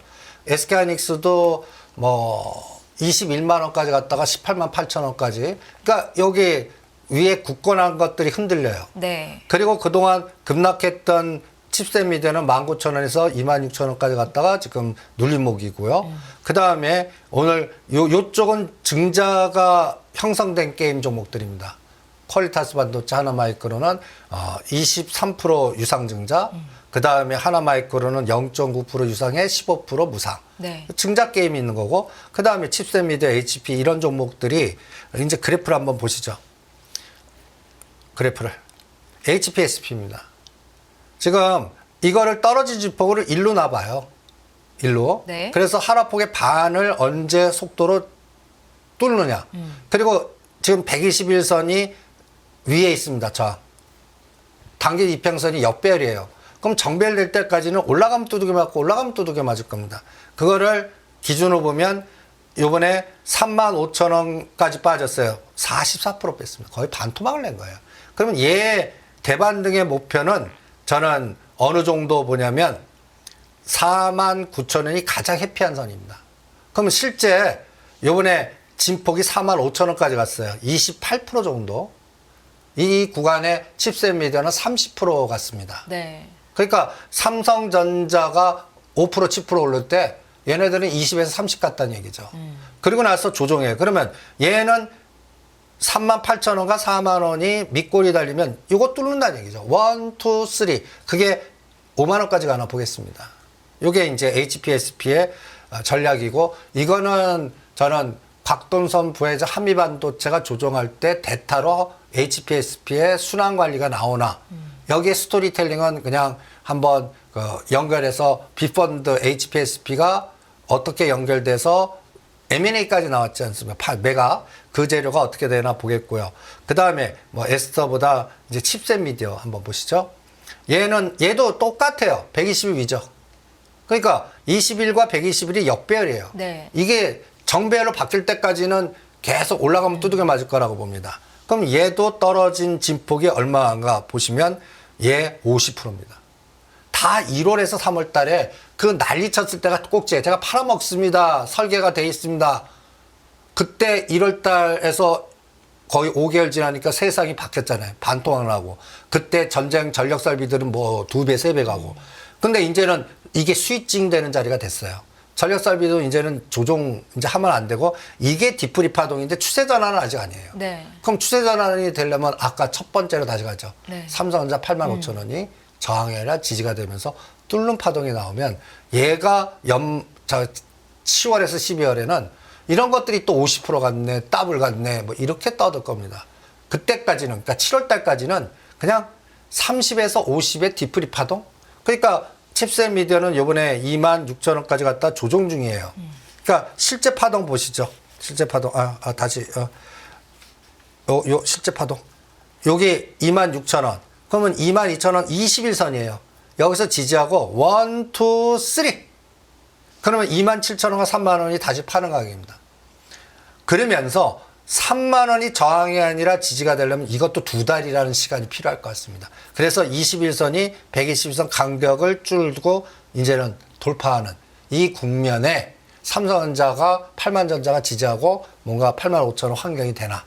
[SPEAKER 2] SK하이닉스도 뭐 21만 원까지 갔다가 18만 8천 원까지. 그러니까 여기 위에 굳건한 것들이 흔들려요.
[SPEAKER 1] 네.
[SPEAKER 2] 그리고 그동안 급락했던 칩셋 미디어는 19,000원에서 26,000원까지 갔다가 지금 눌림목이고요. 그 다음에 오늘 요쪽은 증자가 형성된 게임 종목들입니다. 퀄리타스 반도체 하나마이크로는 23% 유상증자, 그 다음에 하나마이크로는 0.9% 유상에 15% 무상.
[SPEAKER 1] 네.
[SPEAKER 2] 증자 게임이 있는 거고, 그 다음에 칩셋 미디어, HP 이런 종목들이 이제 그래프를 한번 보시죠. 그래프를. HPSP입니다. 지금 이거를 떨어진 지폭을 일로 놔봐요. 일로.
[SPEAKER 1] 네.
[SPEAKER 2] 그래서 하락폭의 반을 언제 속도로 뚫느냐. 그리고 지금 121선이 위에 있습니다. 저 단기 이평선이 역배열이에요. 그럼 정배열될 때까지는 올라가면 두들겨 맞고 올라가면 두들겨 맞을 겁니다. 그거를 기준으로 보면 요번에 35,000원까지 빠졌어요. 44% 뺐습니다. 거의 반토막을 낸 거예요. 그러면 얘 대반등의 목표는 저는 어느 정도 보냐면 49,000원이 가장 해피한 선입니다. 그러면 실제 요번에 진폭이 45,000원까지 갔어요. 28% 정도. 이 구간에 칩셋 미디어는 30% 갔습니다.
[SPEAKER 1] 네.
[SPEAKER 2] 그러니까 삼성전자가 5% 10% 오를 때 얘네들은 20에서 30 갔다는 얘기죠. 그리고 나서 조정해요. 그러면 얘는 38,000원과 4만 원이 밑골이 달리면 이거 뚫는다는 얘기죠. 1, 2, 3. 그게 5만 원까지 가나 보겠습니다. 이게 이제 HPSP의 전략이고 이거는 저는 곽돈선 부회장 한미반도체가 조정할 때 대타로 HPSP의 순환 관리가 나오나 여기에 스토리텔링은 그냥 한번 연결해서 비펀드 HPSP가 어떻게 연결돼서 M&A까지 나왔지 않습니까? 메가 그 재료가 어떻게 되나 보겠고요. 그 다음에 뭐 에스터보다 이제 칩셋 미디어 한번 보시죠. 얘도 똑같아요. 120일 위죠. 그러니까 21과 121이 역배열이에요.
[SPEAKER 1] 네.
[SPEAKER 2] 이게 정배열로 바뀔 때까지는 계속 올라가면 두들겨 맞을 거라고 봅니다. 그럼 얘도 떨어진 진폭이 얼마인가 보시면 얘 50%입니다. 다 1월에서 3월 달에 그 난리 쳤을 때가 꼭지에 제가 팔아먹습니다. 설계가 돼 있습니다. 그때 1월 달에서 거의 5개월 지나니까 세상이 바뀌었잖아요. 반토막 나고. 그때 전쟁 전력 설비들은 뭐 2배, 3배 가고. 근데 이제는 이게 스위칭 되는 자리가 됐어요. 전력 설비도 이제는 조종 이제 하면 안 되고 이게 뒤풀이 파동인데 추세 전환은 아직 아니에요.
[SPEAKER 1] 네.
[SPEAKER 2] 그럼 추세 전환이 되려면 아까 첫 번째로 다시 가죠.
[SPEAKER 1] 네.
[SPEAKER 2] 삼성전자 85,000원이 저항이 아니라 지지가 되면서 뚫는 파동이 나오면 얘가 10월에서 12월에는 이런 것들이 또 50% 갔네, 더블 갔네, 뭐 이렇게 떠들 겁니다. 그때까지는, 그러니까 7월 달까지는 그냥 30에서 50의 뒤풀이 파동? 그러니까 칩셋 미디어는 요번에 26,000원까지 갔다 조정 중이에요. 그러니까 실제 파동 보시죠. 실제 파동. 다시. 요 실제 파동. 요게 26,000원. 그러면 22,000원 21선이에요. 여기서 지지하고 1, 2, 3. 그러면 27,000원과 30,000원이 다시 파는 가격입니다. 그러면서 30,000원이 저항이 아니라 지지가 되려면 이것도 2달이라는 시간이 필요할 것 같습니다. 그래서 21선이 121선 간격을 줄고 이제는 돌파하는 이 국면에 삼성전자가 80,000전자가 지지하고 뭔가 85,000원 환경이 되나.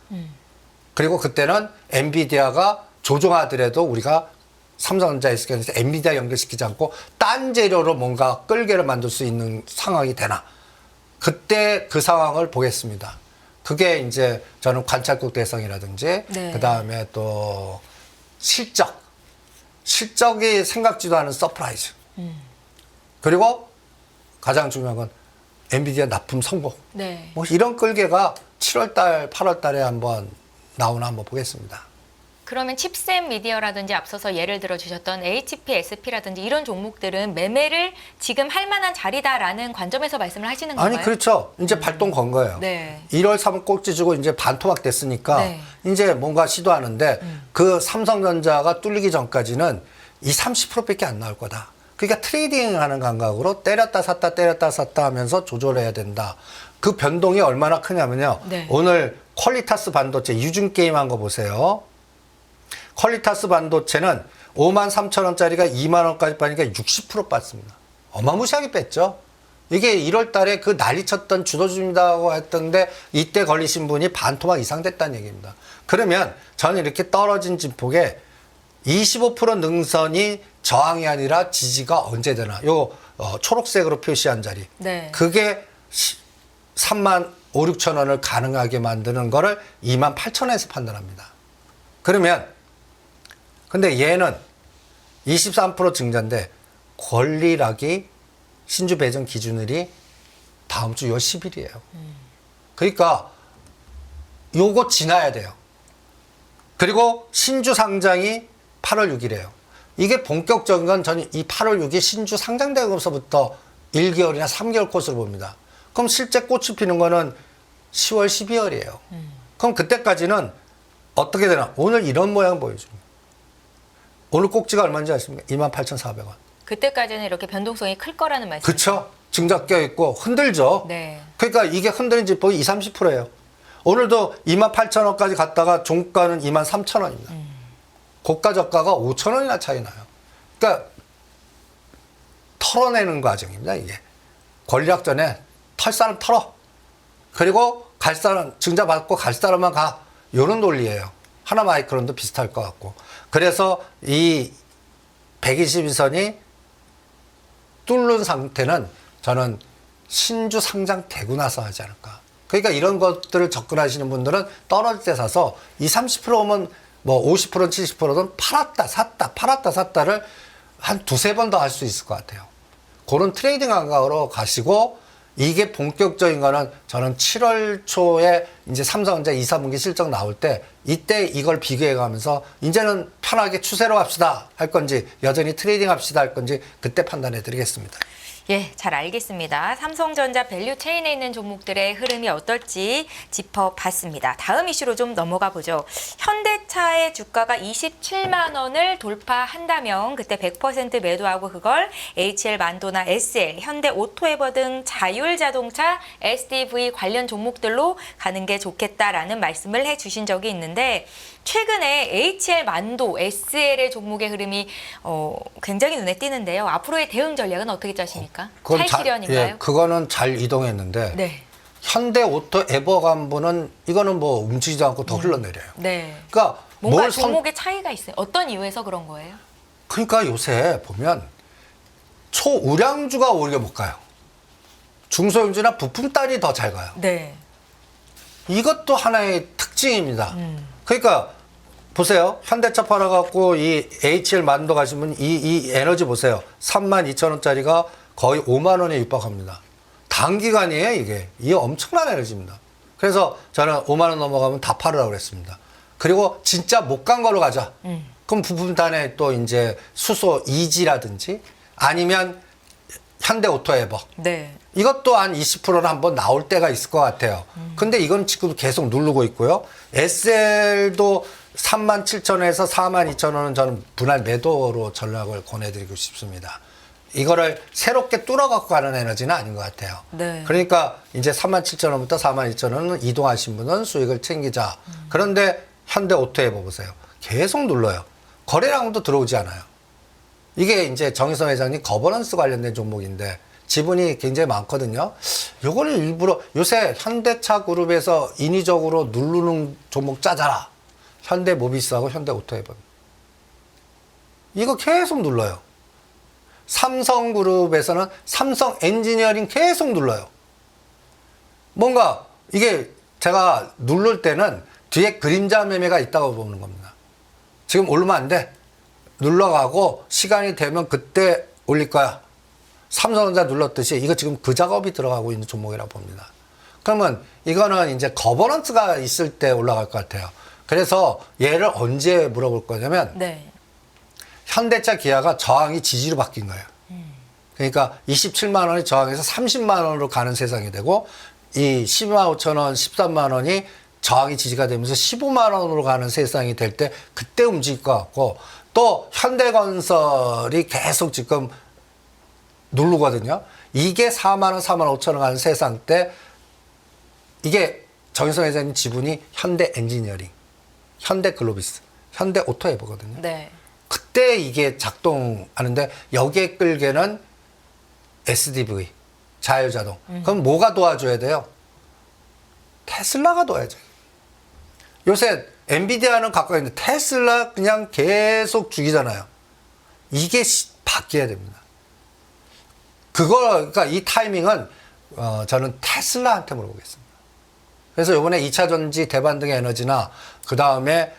[SPEAKER 2] 그리고 그때는 엔비디아가 조종하더라도 우리가 삼성전자에 있을 경우에 엔비디아 연결시키지 않고 딴 재료로 뭔가 끌개를 만들 수 있는 상황이 되나. 그때 그 상황을 보겠습니다. 그게 이제 저는 관찰국 대상이라든지
[SPEAKER 1] 네.
[SPEAKER 2] 그다음에 또 실적이 생각지도 않은 서프라이즈. 그리고 가장 중요한 건 엔비디아 납품 성공.
[SPEAKER 1] 네.
[SPEAKER 2] 뭐 이런 끌개가 7월 달, 8월 달에 한번 나오나 한번 보겠습니다.
[SPEAKER 1] 그러면 칩셋 미디어라든지 앞서서 예를 들어 주셨던 HP, SP라든지 이런 종목들은 매매를 지금 할 만한 자리다라는 관점에서 말씀을 하시는 건가요?
[SPEAKER 2] 아니 그렇죠. 이제 발동 건 거예요.
[SPEAKER 1] 네.
[SPEAKER 2] 1월 3월 꼭지 주고 이제 반토막 됐으니까
[SPEAKER 1] 네.
[SPEAKER 2] 이제 뭔가 시도하는데 그 삼성전자가 뚫리기 전까지는 이 30%밖에 안 나올 거다. 그러니까 트레이딩하는 감각으로 때렸다 샀다 하면서 조절해야 된다. 그 변동이 얼마나 크냐면요.
[SPEAKER 1] 네.
[SPEAKER 2] 오늘 퀄리타스 반도체 유중 게임한 거 보세요. 퀄리타스 반도체는 53,000원짜리가 2만원까지 빠니까 60% 빠졌습니다. 어마무시하게 뺐죠. 이게 1월 달에 그 난리 쳤던 주도주입니다고 했던데 이때 걸리신 분이 반토막 이상 됐다는 얘기입니다. 그러면 저는 이렇게 떨어진 진폭에 25% 능선이 저항이 아니라 지지가 언제 되나. 요 초록색으로 표시한 자리.
[SPEAKER 1] 네.
[SPEAKER 2] 그게 3만 5, 6천 원을 가능하게 만드는 거를 2만 8천 원에서 판단합니다. 그러면 근데 얘는 23% 증자인데 권리락이 신주 배정 기준일이 다음 주 6월 10일이에요. 그러니까 요거 지나야 돼요. 그리고 신주 상장이 8월 6일이에요. 이게 본격적인 건 저는 이 8월 6일 신주 상장되고서부터 1개월이나 3개월 코스로 봅니다. 그럼 실제 꽃이 피는 거는 10월, 12월이에요. 그럼 그때까지는 어떻게 되나? 오늘 이런 모양 보여줍니다. 오늘 꼭지가 얼마인지 아십니까? 28,400원.
[SPEAKER 1] 그때까지는 이렇게 변동성이 클 거라는 말씀이죠.
[SPEAKER 2] 그쵸? 증자 껴있고 흔들죠?
[SPEAKER 1] 네.
[SPEAKER 2] 그러니까 이게 흔드는 진폭이 20, 30%예요. 오늘도 28,000원까지 갔다가 종가는 23,000원입니다. 고가 저가가 5,000원이나 차이 나요. 그러니까 털어내는 과정입니다, 이게. 권리학 전에 털 사람 털어. 그리고 갈 사람, 증자 받고 갈 사람만 가. 요런 논리예요. 하나 마이크론도 비슷할 것 같고. 그래서 이 122선이 뚫는 상태는 저는 신주 상장되고 나서 하지 않을까. 그러니까 이런 것들을 접근하시는 분들은 떨어질 때 사서 20, 30%면 뭐 50%는 70%는 팔았다 샀다 팔았다 샀다를 한 두세 번 더 할 수 있을 것 같아요. 그런 트레이딩 감각으로 가시고 이게 본격적인 거는 저는 7월 초에 이제 삼성전자 2, 3분기 실적 나올 때 이때 이걸 비교해 가면서 이제는 편하게 추세로 합시다 할 건지 여전히 트레이딩 합시다 할 건지 그때 판단해 드리겠습니다.
[SPEAKER 1] 예, 잘 알겠습니다. 삼성전자 밸류 체인에 있는 종목들의 흐름이 어떨지 짚어봤습니다. 다음 이슈로 좀 넘어가 보죠. 현대차의 주가가 27만 원을 돌파한다면 그때 100% 매도하고 그걸 HL 만도나 SL, 현대 오토에버 등 자율자동차 SDV 관련 종목들로 가는 게 좋겠다라는 말씀을 해주신 적이 있는데 최근에 HL 만도, SL의 종목의 흐름이 굉장히 눈에 띄는데요. 앞으로의 대응 전략은 어떻게 짜십니까?
[SPEAKER 2] 그건
[SPEAKER 1] 찰실현인가요?
[SPEAKER 2] 예, 그거는 잘 이동했는데
[SPEAKER 1] 네.
[SPEAKER 2] 현대 오토 에버간부는 이거는 뭐 움직이지 않고 더 흘러내려요.
[SPEAKER 1] 네.
[SPEAKER 2] 그러니까
[SPEAKER 1] 뭔가
[SPEAKER 2] 뭘
[SPEAKER 1] 종목의 차이가 있어요. 어떤 이유에서 그런 거예요?
[SPEAKER 2] 그러니까 요새 보면 초우량주가 오히려 못 가요. 중소형주나 부품단이 더 잘 가요.
[SPEAKER 1] 네.
[SPEAKER 2] 이것도 하나의 특징입니다. 그러니까 보세요. 현대차 팔아갖고 이 HL 만도 가시면 이 에너지 보세요. 32,000원짜리가 거의 5만 원에 육박합니다. 단기간이에요, 이게. 이게 엄청난 에너지입니다. 그래서 저는 5만 원 넘어가면 다 팔으라고 그랬습니다. 그리고 진짜 못 간 걸로 가자. 그럼 부품단에 또 이제 수소 이지라든지 아니면 현대 오토에버.
[SPEAKER 1] 네.
[SPEAKER 2] 이것도 한 20%는 한번 나올 때가 있을 것 같아요. 근데 이건 지금 계속 누르고 있고요. SL도 37,000원에서 42,000원은 저는 분할 매도로 전략을 권해드리고 싶습니다. 이거를 새롭게 뚫어갖고 가는 에너지는 아닌 것 같아요.
[SPEAKER 1] 네.
[SPEAKER 2] 그러니까 이제 37,000원부터 42,000원은 이동하신 분은 수익을 챙기자. 그런데 현대 오토에버 보세요. 계속 눌러요. 거래량도 들어오지 않아요. 이게 이제 정의선 회장님 거버넌스 관련된 종목인데 지분이 굉장히 많거든요. 요거를 일부러 요새 현대차 그룹에서 인위적으로 누르는 종목 짜자라. 현대모비스하고 현대오토에버. 이거 계속 눌러요. 삼성그룹에서는 삼성 엔지니어링 계속 눌러요. 뭔가 이게 제가 누를 때는 뒤에 그림자 매매가 있다고 보는 겁니다. 지금 오르면 안 돼. 눌러가고 시간이 되면 그때 올릴 거야. 삼성전자 눌렀듯이 이거 지금 그 작업이 들어가고 있는 종목이라고 봅니다. 그러면 이거는 이제 거버넌스가 있을 때 올라갈 것 같아요. 그래서 얘를 언제 물어볼 거냐면
[SPEAKER 1] 네.
[SPEAKER 2] 현대차 기아가 저항이 지지로 바뀐 거예요. 그러니까 27만 원이 저항해서 30만 원으로 가는 세상이 되고 이 12만 5천 원, 13만 원이 저항이 지지가 되면서 15만 원으로 가는 세상이 될 때 그때 움직일 것 같고 또 현대건설이 계속 지금 누르거든요. 이게 4만 원, 4만 5천 원 가는 세상 때 이게 정의선 회장님 지분이 현대 엔지니어링, 현대 글로비스, 현대 오토에버거든요.
[SPEAKER 1] 네.
[SPEAKER 2] 그때 이게 작동하는데 여기에 끌게는 SDV, 자율자동. 그럼 뭐가 도와줘야 돼요? 테슬라가 도와줘요. 요새 엔비디아는 갖고 있는데 테슬라 그냥 계속 죽이잖아요. 이게 바뀌어야 됩니다. 그러니까 이 타이밍은 저는 테슬라한테 물어보겠습니다. 그래서 이번에 2차 전지 대반등의 에너지나 그 다음에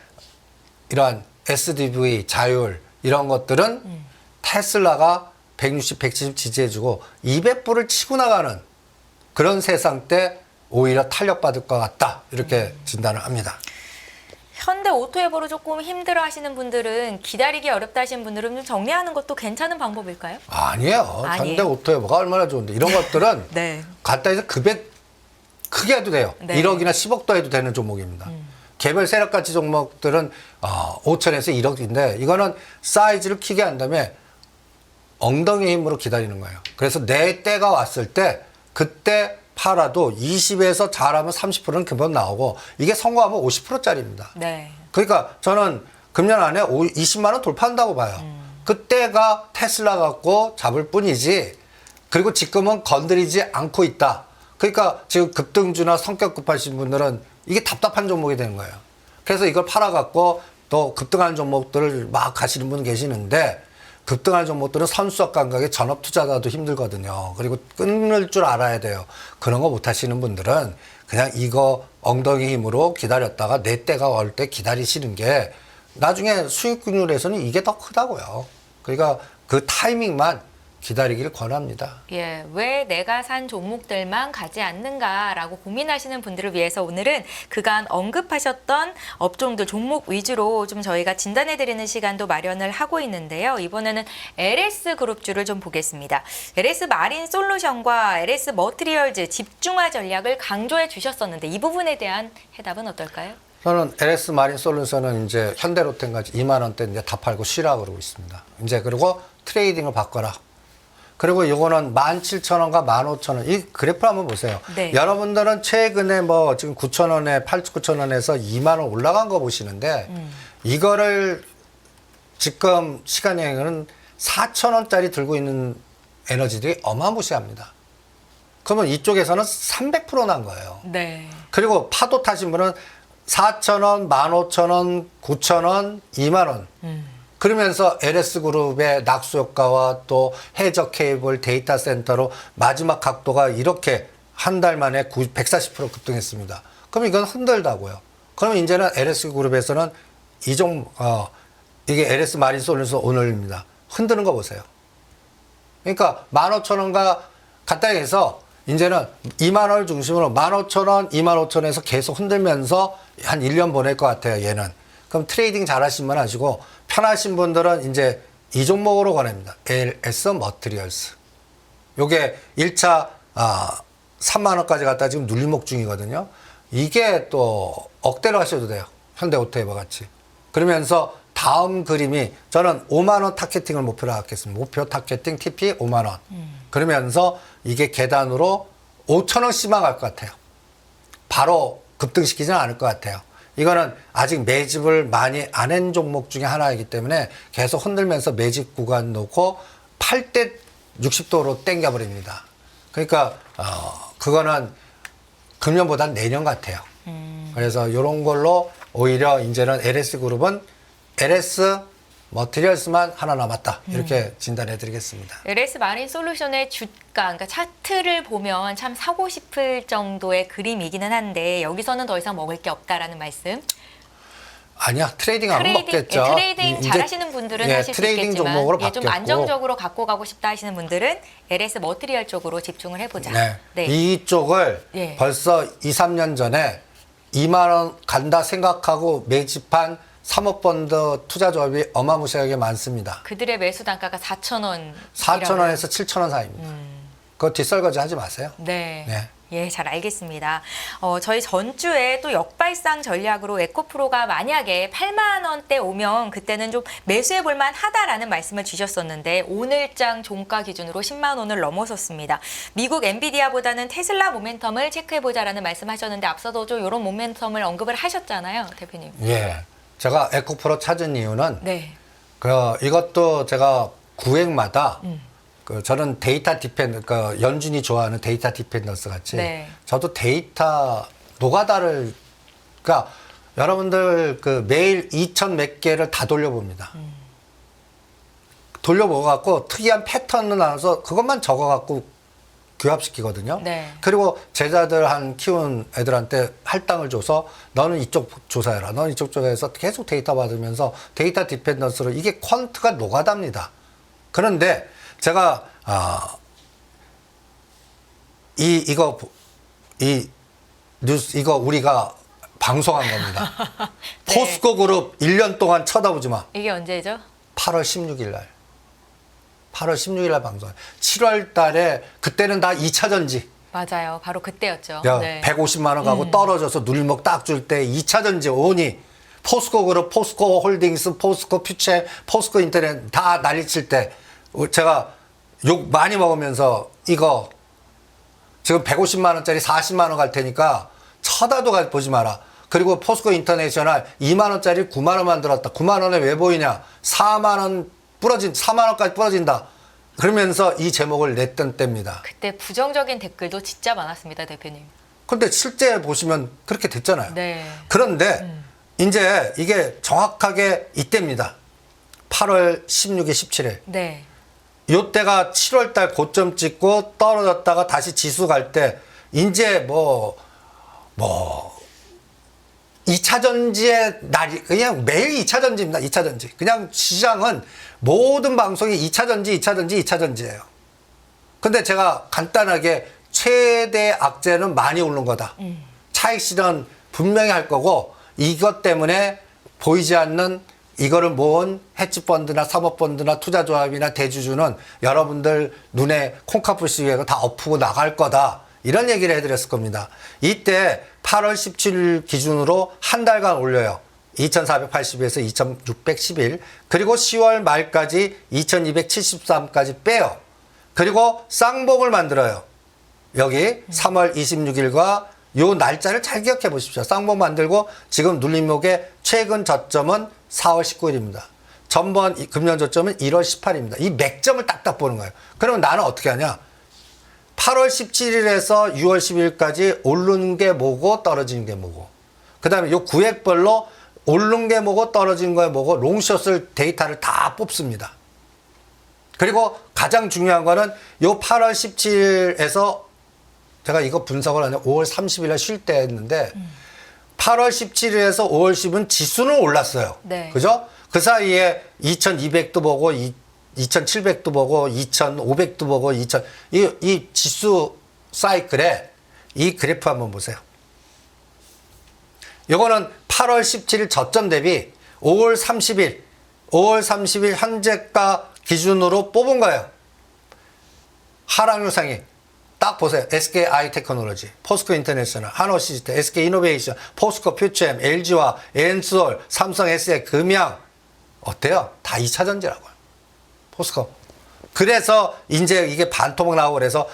[SPEAKER 2] 이러한 SDV 자율 이런 것들은 테슬라가 160, 170 지지해주고 200불을 치고 나가는 그런 세상 때 오히려 탄력받을 것 같다 이렇게 진단을 합니다.
[SPEAKER 1] 현대 오토에버로 조금 힘들어 하시는 분들은 기다리기 어렵다 하시는 분들은 좀 정리하는 것도 괜찮은 방법일까요?
[SPEAKER 2] 아니에요.
[SPEAKER 1] 아니에요.
[SPEAKER 2] 현대 오토에버가 얼마나 좋은데 이런 것들은
[SPEAKER 1] 네.
[SPEAKER 2] 갖다 해서 급액 크게 해도 돼요.
[SPEAKER 1] 네.
[SPEAKER 2] 1억이나 10억도 해도 되는 종목입니다. 개별 세력가치 종목들은 5천에서 1억인데 이거는 사이즈를 크게 한 다음에 엉덩이 힘으로 기다리는 거예요. 그래서 내 때가 왔을 때 그때 팔아도 20에서 잘하면 30%는 금방 나오고 이게 성공하면 50%짜리입니다.
[SPEAKER 1] 네.
[SPEAKER 2] 그러니까 저는 금년 안에 20만 원 돌파한다고 봐요. 그때가 테슬라 갖고 잡을 뿐이지 그리고 지금은 건드리지 않고 있다. 그러니까 지금 급등주나 성격 급하신 분들은 이게 답답한 종목이 되는 거예요. 그래서 이걸 팔아갖고 또 급등하는 종목들을 막 가시는 분 계시는데 급등하는 종목들은 선수적 감각에 전업 투자자도 힘들거든요. 그리고 끊을 줄 알아야 돼요. 그런 거 못 하시는 분들은 그냥 이거 엉덩이 힘으로 기다렸다가 내 때가 올 때 기다리시는 게 나중에 수익률에서는 이게 더 크다고요. 그러니까 그 타이밍만 기다리기를 권합니다.
[SPEAKER 1] 예, 왜 내가 산 종목들만 가지 않는가라고 고민하시는 분들을 위해서 오늘은 그간 언급하셨던 업종들 종목 위주로 좀 저희가 진단해드리는 시간도 마련을 하고 있는데요. 이번에는 LS그룹주를 좀 보겠습니다. LS 마린 솔루션과 LS 머티리얼즈 집중화 전략을 강조해 주셨었는데 이 부분에 대한 해답은 어떨까요?
[SPEAKER 2] 저는 LS 마린 솔루션은 이제 현대로템까지 2만 원대 이제 다 팔고 쉬라 그러고 있습니다. 이제 그리고 트레이딩을 바꿔라. 그리고 이거는 17,000원과 15,000원. 이 그래프 한번 보세요.
[SPEAKER 1] 네.
[SPEAKER 2] 여러분들은 최근에 뭐 지금 9,000원에 8,900원에서 2만 원 올라간 거 보시는데 이거를 지금 시간여행은 4,000원짜리 들고 있는 에너지들이 어마무시합니다. 그러면 이쪽에서는 300%난 거예요.
[SPEAKER 1] 네.
[SPEAKER 2] 그리고 파도 타신 분은 4,000원, 15,000원, 9,000원, 2만 원. 그러면서 LS그룹의 낙수 효과와 또 해저 케이블 데이터 센터로 마지막 각도가 이렇게 한 달 만에 140% 급등했습니다. 그럼 이건 흔들다고요. 그러면 이제는 LS그룹에서는 이게 LS 마린 솔루션 오늘입니다. 흔드는 거 보세요. 그러니까 15,000원과 간단히 해서 이제는 2만 원을 중심으로 15,000원, 25,000원에서 계속 흔들면서 한 1년 보낼 것 같아요, 얘는. 그럼 트레이딩 잘 하시면 하시고 편하신 분들은 이제 이 종목으로 권합니다. LS 머티리얼스. 요게 1차 3만 원까지 갔다 지금 눌림목 중이거든요. 이게 또 억대로 하셔도 돼요. 현대오토에버 같이. 그러면서 다음 그림이 저는 5만 원 타겟팅을 목표로 하겠습니다. 목표 타겟팅 TP 5만 원. 그러면서 이게 계단으로 5,000원씩만 갈 것 같아요. 바로 급등시키지는 않을 것 같아요. 이거는 아직 매집을 많이 안 한 종목 중에 하나이기 때문에 계속 흔들면서 매집 구간 놓고 팔 때 60도로 땡겨버립니다. 그러니까 그거는 금년보다는 내년 같아요. 그래서 이런 걸로 오히려 이제는 LS그룹은 LS 머티리얼스만 하나 남았다. 이렇게 진단해 드리겠습니다.
[SPEAKER 1] LS 마린 솔루션의 주가, 그러니까 차트를 보면 참 사고 싶을 정도의 그림이기는 한데 여기서는 더 이상 먹을 게 없다라는 말씀.
[SPEAKER 2] 아니야, 트레이딩 하면 먹겠죠.
[SPEAKER 1] 트레이딩 잘하시는 분들은 하실 수
[SPEAKER 2] 트레이딩
[SPEAKER 1] 있겠지만
[SPEAKER 2] 종목으로
[SPEAKER 1] 좀
[SPEAKER 2] 바뀌었고.
[SPEAKER 1] 안정적으로 갖고 가고 싶다 하시는 분들은 LS 머티리얼 쪽으로 집중을 해보자.
[SPEAKER 2] 네. 이쪽을
[SPEAKER 1] 예.
[SPEAKER 2] 벌써 2, 3년 전에 2만 원 간다 생각하고 매집한 사모펀드 투자조합이 어마무시하게 많습니다.
[SPEAKER 1] 그들의 매수 단가가 4,000원.
[SPEAKER 2] 4,000원에서 7,000원 사이입니다. 그거 뒷설거지 하지 마세요.
[SPEAKER 1] 네.
[SPEAKER 2] 네.
[SPEAKER 1] 예, 잘 알겠습니다. 저희 전주에 또 역발상 전략으로 에코프로가 만약에 8만 원대 오면 그때는 좀 매수해 볼 만하다라는 말씀을 주셨었는데 오늘장 종가 기준으로 10만 원을 넘어섰습니다. 미국 엔비디아보다는 테슬라 모멘텀을 체크해 보자라는 말씀하셨는데 앞서도 좀 이런 모멘텀을 언급을 하셨잖아요, 대표님.
[SPEAKER 2] 예. 제가 에코프로 찾은 이유는
[SPEAKER 1] 네.
[SPEAKER 2] 이것도 제가 구획마다 저는 데이터 디펜더, 연준이 좋아하는 데이터 디펜더스 같이
[SPEAKER 1] 네.
[SPEAKER 2] 저도 데이터 노가다를, 그러니까 여러분들 매일 2,000 몇 개를 다 돌려봅니다. 돌려보고 특이한 패턴을 나눠서 그것만 적어갖고 규합시키거든요.
[SPEAKER 1] 네.
[SPEAKER 2] 그리고 제자들 키운 애들한테 할당을 줘서 너는 이쪽 조사해라. 너는 이쪽 조사해서 계속 데이터 받으면서 데이터 디펜던스로 이게 퀀트가 노가다입니다. 그런데 제가 이 뉴스 이거 우리가 방송한 겁니다.
[SPEAKER 1] 네.
[SPEAKER 2] 포스코 그룹 1년 동안 쳐다보지 마.
[SPEAKER 1] 이게 언제죠?
[SPEAKER 2] 8월 16일 날. 8월 16일 날 방송. 7월 달에 그때는 다 2차 전지.
[SPEAKER 1] 맞아요. 바로 그때였죠.
[SPEAKER 2] 야,
[SPEAKER 1] 네.
[SPEAKER 2] 150만 원 가고 떨어져서 눌림목 딱 줄 때 2차 전지 오니 포스코 그룹, 포스코 홀딩스, 포스코 퓨체, 포스코 인터넷 다 난리칠 때 제가 욕 많이 먹으면서 이거 지금 150만 원짜리 40만 원 갈 테니까 쳐다도 보지 마라. 그리고 포스코 인터내셔널 2만 원짜리 9만 원 만들었다. 9만 원에 왜 보이냐? 4만 원 4만 원까지 부러진다. 그러면서 이 제목을 냈던 때입니다.
[SPEAKER 1] 그때 부정적인 댓글도 진짜 많았습니다, 대표님.
[SPEAKER 2] 그런데 실제 보시면 그렇게 됐잖아요.
[SPEAKER 1] 네.
[SPEAKER 2] 그런데 이제 이게 정확하게 이때입니다. 8월 16일, 17일.
[SPEAKER 1] 네.
[SPEAKER 2] 요때가 7월 달 고점 찍고 떨어졌다가 다시 지수 갈 때 이제 2차 전지의 날이 그냥 매일 2차 전지입니다. 2차 전지. 그냥 시장은 모든 방송이 2차 전지, 2차 전지, 2차 전지예요. 근데 제가 간단하게 최대 악재는 많이 오른 거다. 차익 실현 분명히 할 거고 이것 때문에 보이지 않는 이거를 모은 헤지펀드나 사모펀드나 투자조합이나 대주주는 여러분들 눈에 콩카풀 시위가 다 엎고 나갈 거다. 이런 얘기를 해드렸을 겁니다. 이때 8월 17일 기준으로 한 달간 올려요. 2480에서 2611. 그리고 10월 말까지 2273까지 빼요. 그리고 쌍봉을 만들어요. 여기 3월 26일과 요 날짜를 잘 기억해 보십시오. 쌍봉 만들고 지금 눌림목의 최근 저점은 4월 19일입니다. 전번 금년 저점은 1월 18일입니다. 이 맥점을 딱딱 보는 거예요. 그러면 나는 어떻게 하냐? 8월 17일에서 6월 10일까지 오르는 게 뭐고 떨어지는 게 뭐고. 그 다음에 요 구획별로 오르는 게 뭐고 떨어지는 게 뭐고 롱숏을 데이터를 다 뽑습니다. 그리고 가장 중요한 거는 요 8월 17일에서 제가 이거 분석을 하냐 5월 30일에 쉴 때 했는데 8월 17일에서 5월 10은 지수는 올랐어요.
[SPEAKER 1] 네.
[SPEAKER 2] 그죠? 그 사이에 2200도 보고 2700도 보고 2500도 보고 이 지수 사이클에 이 그래프 한번 보세요. 요거는 8월 17일 저점 대비 5월 30일 현재가 기준으로 뽑은 거예요. 하락 유상이 딱 보세요. SK 아이테크놀로지, 포스코 인터내셔널, 한호시스템, SK 이노베이션, 포스코 퓨처엠, LG와 엔솔, 삼성 SK, 금양 어때요? 다 2차 전지라고요. 포스코. 그래서 이제 이게 반토막 나오고 그래서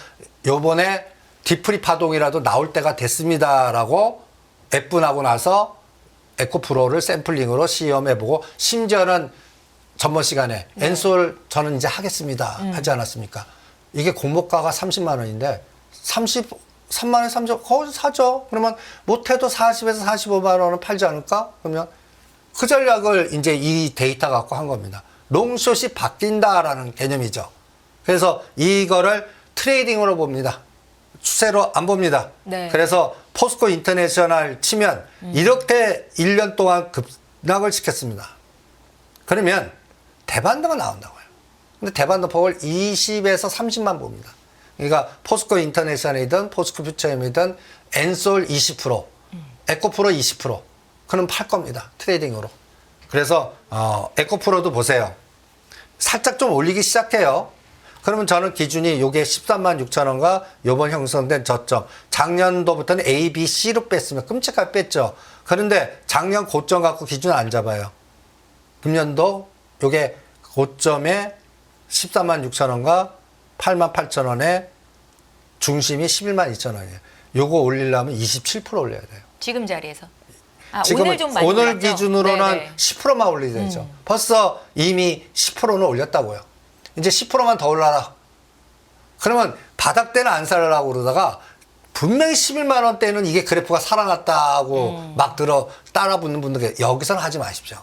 [SPEAKER 2] 요번에 디프리 파동이라도 나올 때가 됐습니다라고 F분하고 나서 에코프로를 샘플링으로 시험해보고 심지어는 전번 시간에 엔솔 저는 이제 하겠습니다 하지 않았습니까? 이게 공모가가 30만 원인데 33만 원, 30만 원 거기서 사죠. 그러면 못해도 40에서 45만 원은 팔지 않을까? 그러면 그 전략을 이제 이 데이터 갖고 한 겁니다. 롱숏이 바뀐다라는 개념이죠. 그래서 이거를 트레이딩으로 봅니다. 추세로 안 봅니다.
[SPEAKER 1] 네.
[SPEAKER 2] 그래서 포스코 인터내셔널 치면 이렇게 1년 동안 급락을 시켰습니다. 그러면 대반도가 나온다고요. 근데 대반도 폭을 20에서 30만 봅니다. 그러니까 포스코 인터내셔널이든 포스코 퓨처엠이든 엔솔 20%, 에코프로 20%. 그럼 팔 겁니다. 트레이딩으로. 그래서 에코프로도 보세요. 살짝 좀 올리기 시작해요. 그러면 저는 기준이 요게 13만 6천 원과 요번 형성된 저점. 작년도부터는 A, B, C로 뺐으면 끔찍하게 뺐죠. 그런데 작년 고점 갖고 기준 안 잡아요. 금년도 요게 고점에 14만 6천 원과 8만 8천 원에 중심이 11만 2천 원이에요. 요거 올리려면 27% 올려야 돼요.
[SPEAKER 1] 지금 자리에서.
[SPEAKER 2] 지금은 오늘 기준으로는
[SPEAKER 1] 네네.
[SPEAKER 2] 10%만 올리게 되죠. 벌써 이미 10%는 올렸다고요. 이제 10%만 더 올라라. 그러면 바닥 때는 안 살라고 그러다가 분명히 11만 원대는 이게 그래프가 살아났다고 막 따라 붙는 분들 여기서는 하지 마십시오.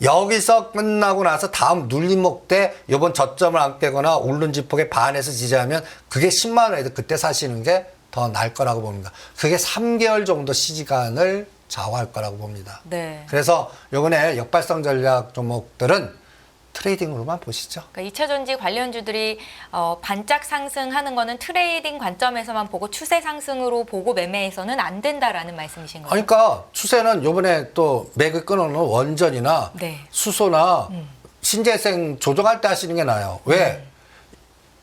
[SPEAKER 2] 여기서 끝나고 나서 다음 눌림목 때 이번 저점을 안 깨거나 오른 지폭에 반해서 지지하면 그게 10만 원에도 그때 사시는 게 더 나을 거라고 봅니다. 그게 3개월 정도 시간을 좌우할 거라고 봅니다.
[SPEAKER 1] 네.
[SPEAKER 2] 그래서 요번에 역발상 전략 종목들은 트레이딩으로만 보시죠.
[SPEAKER 1] 그러니까 2차 전지 관련주들이 반짝 상승하는 거는 트레이딩 관점에서만 보고 추세 상승으로 보고 매매해서는 안 된다라는 말씀이신 거죠?
[SPEAKER 2] 그러니까 추세는 요번에 또 맥을 끊어놓은 원전이나
[SPEAKER 1] 네.
[SPEAKER 2] 수소나 신재생 조정할 때 하시는 게 나아요. 왜?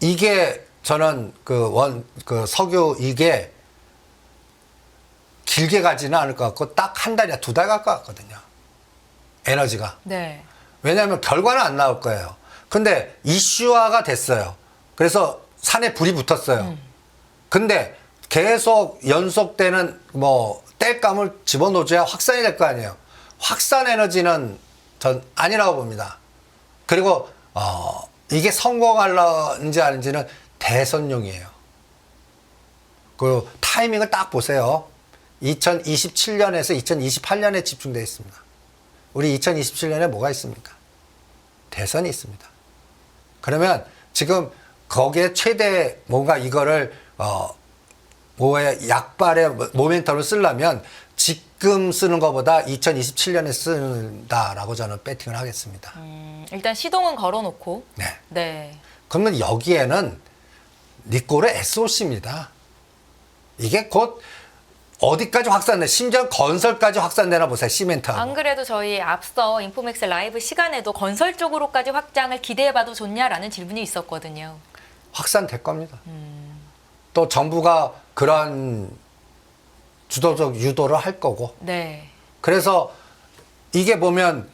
[SPEAKER 2] 이게 저는 그 석유 이게 길게 가지는 않을 것 같고 딱 한 달이나 두 달 갈 것 같거든요. 에너지가.
[SPEAKER 1] 네.
[SPEAKER 2] 왜냐하면 결과는 안 나올 거예요. 근데 이슈화가 됐어요. 그래서 산에 불이 붙었어요. 근데 계속 연속되는 땔감을 집어넣어줘야 확산이 될 거 아니에요. 확산 에너지는 전 아니라고 봅니다. 그리고 이게 성공할런지 아닌지는 대선용이에요. 그 타이밍을 딱 보세요. 2027년에서 2028년에 집중되어 있습니다. 우리 2027년에 뭐가 있습니까? 대선이 있습니다. 그러면 지금 거기에 최대 뭔가 이거를 뭐에 약발의 모멘텀을 쓰려면 지금 쓰는 것보다 2027년에 쓴다라고 저는 배팅을 하겠습니다.
[SPEAKER 1] 일단 시동은 걸어놓고.
[SPEAKER 2] 네.
[SPEAKER 1] 네.
[SPEAKER 2] 그러면 여기에는 니꼬르 SOC입니다. 이게 곧 어디까지 확산돼? 심지어 건설까지 확산되나 보세요. 시멘트하고.
[SPEAKER 1] 안 그래도 저희 앞서 인포맥스 라이브 시간에도 건설 쪽으로까지 확장을 기대해봐도 좋냐라는 질문이 있었거든요.
[SPEAKER 2] 확산될 겁니다. 또 정부가 그런 주도적 유도를 할 거고.
[SPEAKER 1] 네.
[SPEAKER 2] 그래서 이게 보면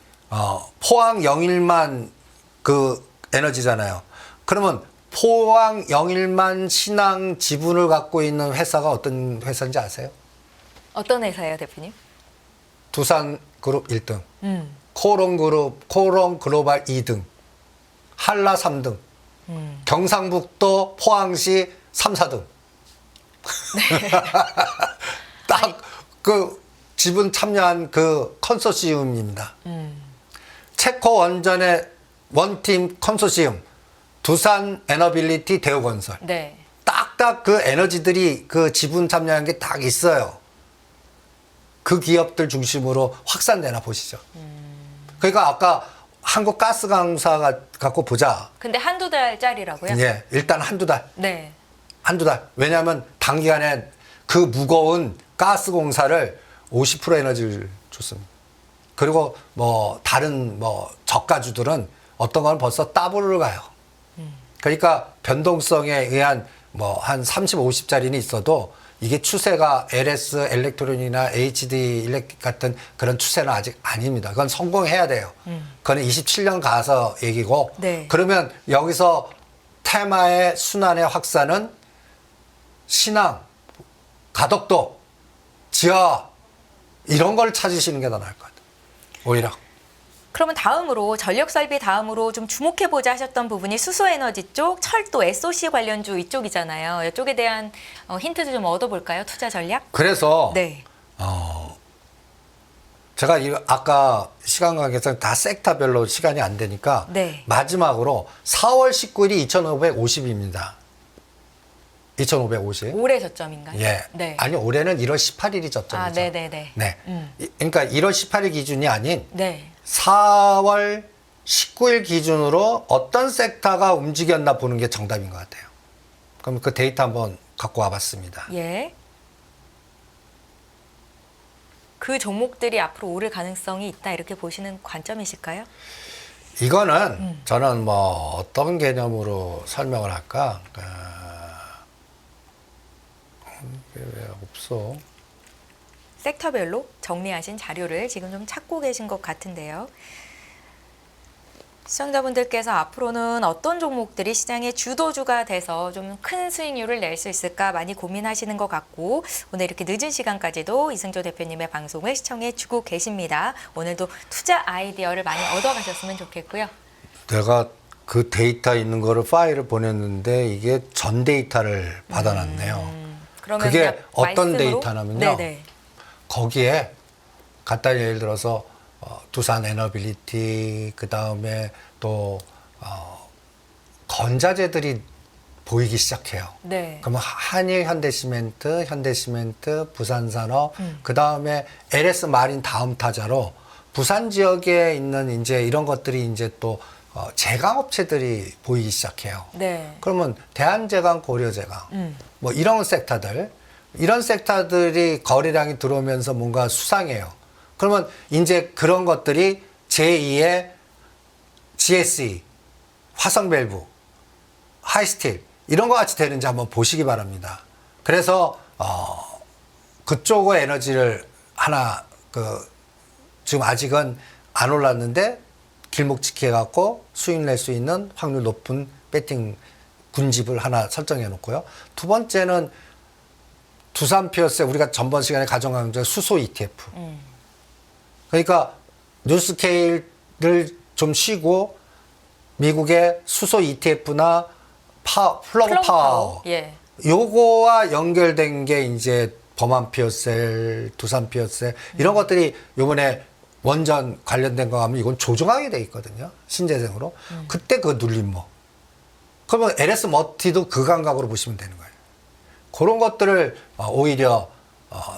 [SPEAKER 2] 포항 영일만 그 에너지잖아요. 그러면 포항 영일만 신항 지분을 갖고 있는 회사가 어떤 회사인지 아세요?
[SPEAKER 1] 어떤 회사예요, 대표님?
[SPEAKER 2] 두산 그룹 1등, 코롱 그룹, 코롱 글로벌 2등, 한라 3등, 경상북도 포항시 3, 4등. 딱 그 지분 참여한 그 컨소시엄입니다. 체코 원전의 원팀 컨소시엄, 두산 에너빌리티 대우건설.
[SPEAKER 1] 네.
[SPEAKER 2] 딱딱 그 에너지들이 그 지분 참여한 게 딱 있어요. 그 기업들 중심으로 확산되나 보시죠. 그러니까 아까 한국가스공사가 갖고 보자.
[SPEAKER 1] 근데 한두 달짜리라고요?
[SPEAKER 2] 예, 일단 한두 달.
[SPEAKER 1] 네.
[SPEAKER 2] 한두 달. 왜냐하면 단기간에 그 무거운 가스공사를 50% 에너지를 줬습니다. 그리고 뭐 다른 뭐 저가주들은 어떤 건 벌써 더블을 가요. 그러니까 변동성에 의한 뭐 한 30, 50짜리는 있어도 이게 추세가 LS 엘렉트론이나 HD 일렉 같은 그런 추세는 아직 아닙니다. 그건 성공해야 돼요. 그건 27년 가서 얘기고.
[SPEAKER 1] 네.
[SPEAKER 2] 그러면 여기서 테마의 순환의 확산은 신항, 가덕도, 지하 이런 걸 찾으시는 게 더 나을 것 같아요. 오히려.
[SPEAKER 1] 그러면 다음으로 전력 설비 다음으로 좀 주목해보자 하셨던 부분이 수소에너지 쪽, 철도, SOC 관련주 이쪽이잖아요. 이쪽에 대한 힌트도 좀 얻어볼까요? 투자 전략?
[SPEAKER 2] 그래서
[SPEAKER 1] 네.
[SPEAKER 2] 제가 아까 시간 관계상 다 섹터별로 시간이 안 되니까
[SPEAKER 1] 네.
[SPEAKER 2] 마지막으로 4월 19일이 2550입니다. 2550.
[SPEAKER 1] 올해 저점인가요?
[SPEAKER 2] 예.
[SPEAKER 1] 네.
[SPEAKER 2] 아니 올해는 1월 18일이 저점이죠.
[SPEAKER 1] 아, 네네네.
[SPEAKER 2] 네. 그러니까 1월 18일 기준이 아닌
[SPEAKER 1] 네.
[SPEAKER 2] 4월 19일 기준으로 어떤 섹터가 움직였나 보는 게 정답인 것 같아요. 그럼 그 데이터 한번 갖고 와봤습니다.
[SPEAKER 1] 예. 그 종목들이 앞으로 오를 가능성이 있다 이렇게 보시는 관점이실까요?
[SPEAKER 2] 이거는 저는 뭐 어떤 개념으로 설명을 할까? 왜 없어?
[SPEAKER 1] 섹터별로 정리하신 자료를 지금 좀 찾고 계신 것 같은데요. 시청자분들께서 앞으로는 어떤 종목들이 시장의 주도주가 돼서 좀 큰 수익률을 낼 수 있을까 많이 고민하시는 것 같고 오늘 이렇게 늦은 시간까지도 이승조 대표님의 방송을 시청해 주고 계십니다. 오늘도 투자 아이디어를 많이 얻어가셨으면 좋겠고요.
[SPEAKER 2] 내가 그 데이터 있는 거를 파일을 보냈는데 이게 전 데이터를 받아놨네요.
[SPEAKER 1] 그러면
[SPEAKER 2] 그게
[SPEAKER 1] 그냥
[SPEAKER 2] 어떤
[SPEAKER 1] 말씀으로?
[SPEAKER 2] 데이터냐면요.
[SPEAKER 1] 네네.
[SPEAKER 2] 거기에 간단히 예를 들어서 두산 에너빌리티 그 다음에 또 건자재들이 보이기 시작해요.
[SPEAKER 1] 네.
[SPEAKER 2] 그러면 한일 현대시멘트, 부산산업, 그 다음에 LS 마린 다음 타자로 부산 지역에 있는 이제 이런 것들이 이제 또 제강업체들이 보이기 시작해요.
[SPEAKER 1] 네.
[SPEAKER 2] 그러면 대한제강, 고려제강, 뭐 이런 섹터들이 거래량이 들어오면서 뭔가 수상해요. 그러면 이제 그런 것들이 제2의 GSE, 화성밸브, 하이스틸 이런 것 같이 되는지 한번 보시기 바랍니다. 그래서 그쪽의 에너지를 하나 지금 아직은 안 올랐는데 길목지키 해갖고 수익 낼 수 있는 확률 높은 배팅 군집을 하나 설정해 놓고요. 두 번째는 두산 피어스 우리가 전번 시간에 가정한 수소 ETF. 그러니까 뉴스케일을 좀 쉬고 미국의 수소 ETF나 플러그 파워.
[SPEAKER 1] 예.
[SPEAKER 2] 요거와 연결된 게 이제 범한 피어셀, 두산 피어셀 이런 것들이 요번에 원전 관련된 거 하면 이건 조정하게 돼 있거든요. 신재생으로. 그때 그 눌림목. 그러면 LS 머티도 그 감각으로 보시면 되는 거예요. 그런 것들을 오히려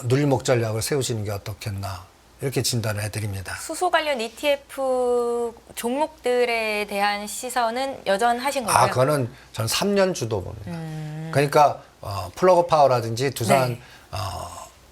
[SPEAKER 2] 눌림목 전략을 세우시는 게 어떻겠나 이렇게 진단을 해드립니다.
[SPEAKER 1] 수소 관련 ETF 종목들에 대한 시선은 여전하신 건가요?
[SPEAKER 2] 그거는 전 3년 주도 봅니다. 그러니까 플러그 파워라든지 두산
[SPEAKER 1] 네.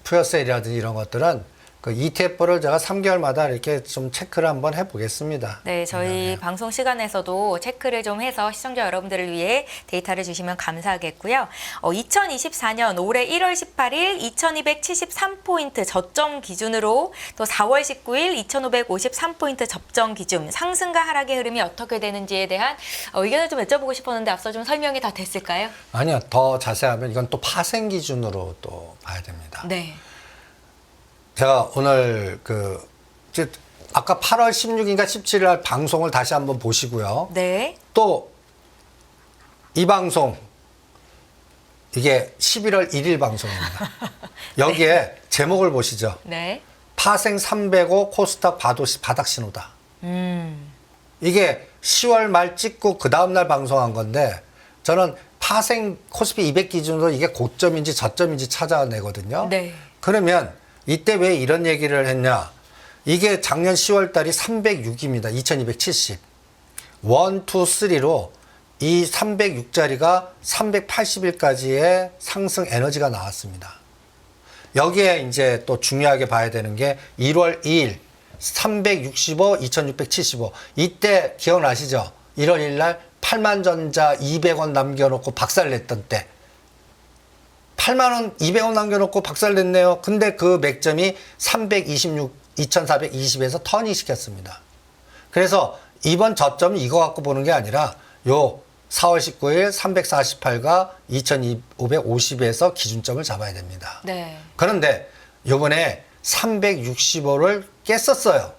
[SPEAKER 2] 푸어세일이라든지 이런 것들은 그 ETF를 제가 3개월마다 이렇게 좀 체크를 한번 해보겠습니다.
[SPEAKER 1] 네, 저희 방송 시간에서도 체크를 좀 해서 시청자 여러분들을 위해 데이터를 주시면 감사하겠고요. 2024년 올해 1월 18일 2273포인트 저점 기준으로 또 4월 19일 2553포인트 접점 기준 상승과 하락의 흐름이 어떻게 되는지에 대한 의견을 좀 여쭤보고 싶었는데 앞서 좀 설명이 다 됐을까요?
[SPEAKER 2] 아니요, 더 자세하면 이건 또 파생 기준으로 또 봐야 됩니다.
[SPEAKER 1] 네.
[SPEAKER 2] 제가 오늘 아까 8월 16일인가 17일 날 방송을 다시 한번 보시고요.
[SPEAKER 1] 네.
[SPEAKER 2] 또 이 방송 이게 11월 1일 방송입니다. 여기에 제목을 보시죠.
[SPEAKER 1] 네.
[SPEAKER 2] 파생 305 코스닥 바닥 신호다. 이게 10월 말 찍고 그 다음날 방송한 건데 저는 파생 코스피 200 기준으로 이게 고점인지 저점인지 찾아내거든요.
[SPEAKER 1] 네.
[SPEAKER 2] 그러면 이때 왜 이런 얘기를 했냐? 이게 작년 10월 달이 306입니다. 2270. 1, 2, 3로 이 306짜리가 380일까지의 상승 에너지가 나왔습니다. 여기에 이제 또 중요하게 봐야 되는 게 1월 2일 365, 2675. 이때 기억나시죠? 1월 1일 날 8만전자 200원 남겨놓고 박살냈던 때. 8만원 200원 남겨놓고 박살냈네요. 근데 그 맥점이 326, 2420에서 턴이 시켰습니다. 그래서 이번 저점은 이거 갖고 보는 게 아니라 요 4월 19일 348과 2550에서 기준점을 잡아야 됩니다.
[SPEAKER 1] 네.
[SPEAKER 2] 그런데 요번에 365를 깼었어요.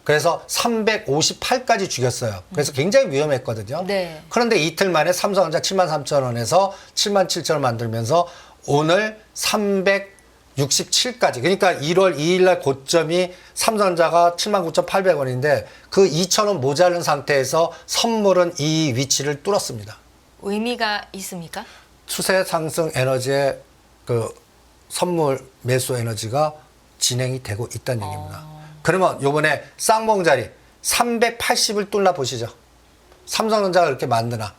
[SPEAKER 2] 그래서 358까지 죽였어요. 그래서 굉장히 위험했거든요.
[SPEAKER 1] 네.
[SPEAKER 2] 그런데 이틀 만에 삼성전자 73,000원에서 77,000원 만들면서 오늘 367까지. 그러니까 1월 2일 날 고점이 삼성전자가 79,800원인데 그 2,000원 모자른 상태에서 선물은 이 위치를 뚫었습니다.
[SPEAKER 1] 의미가 있습니까?
[SPEAKER 2] 추세 상승 에너지의 그 선물 매수 에너지가 진행이 되고 있다는 얘기입니다. 그러면 요번에 쌍봉자리 380을 뚫나 보시죠. 삼성전자가 그렇게 만드나.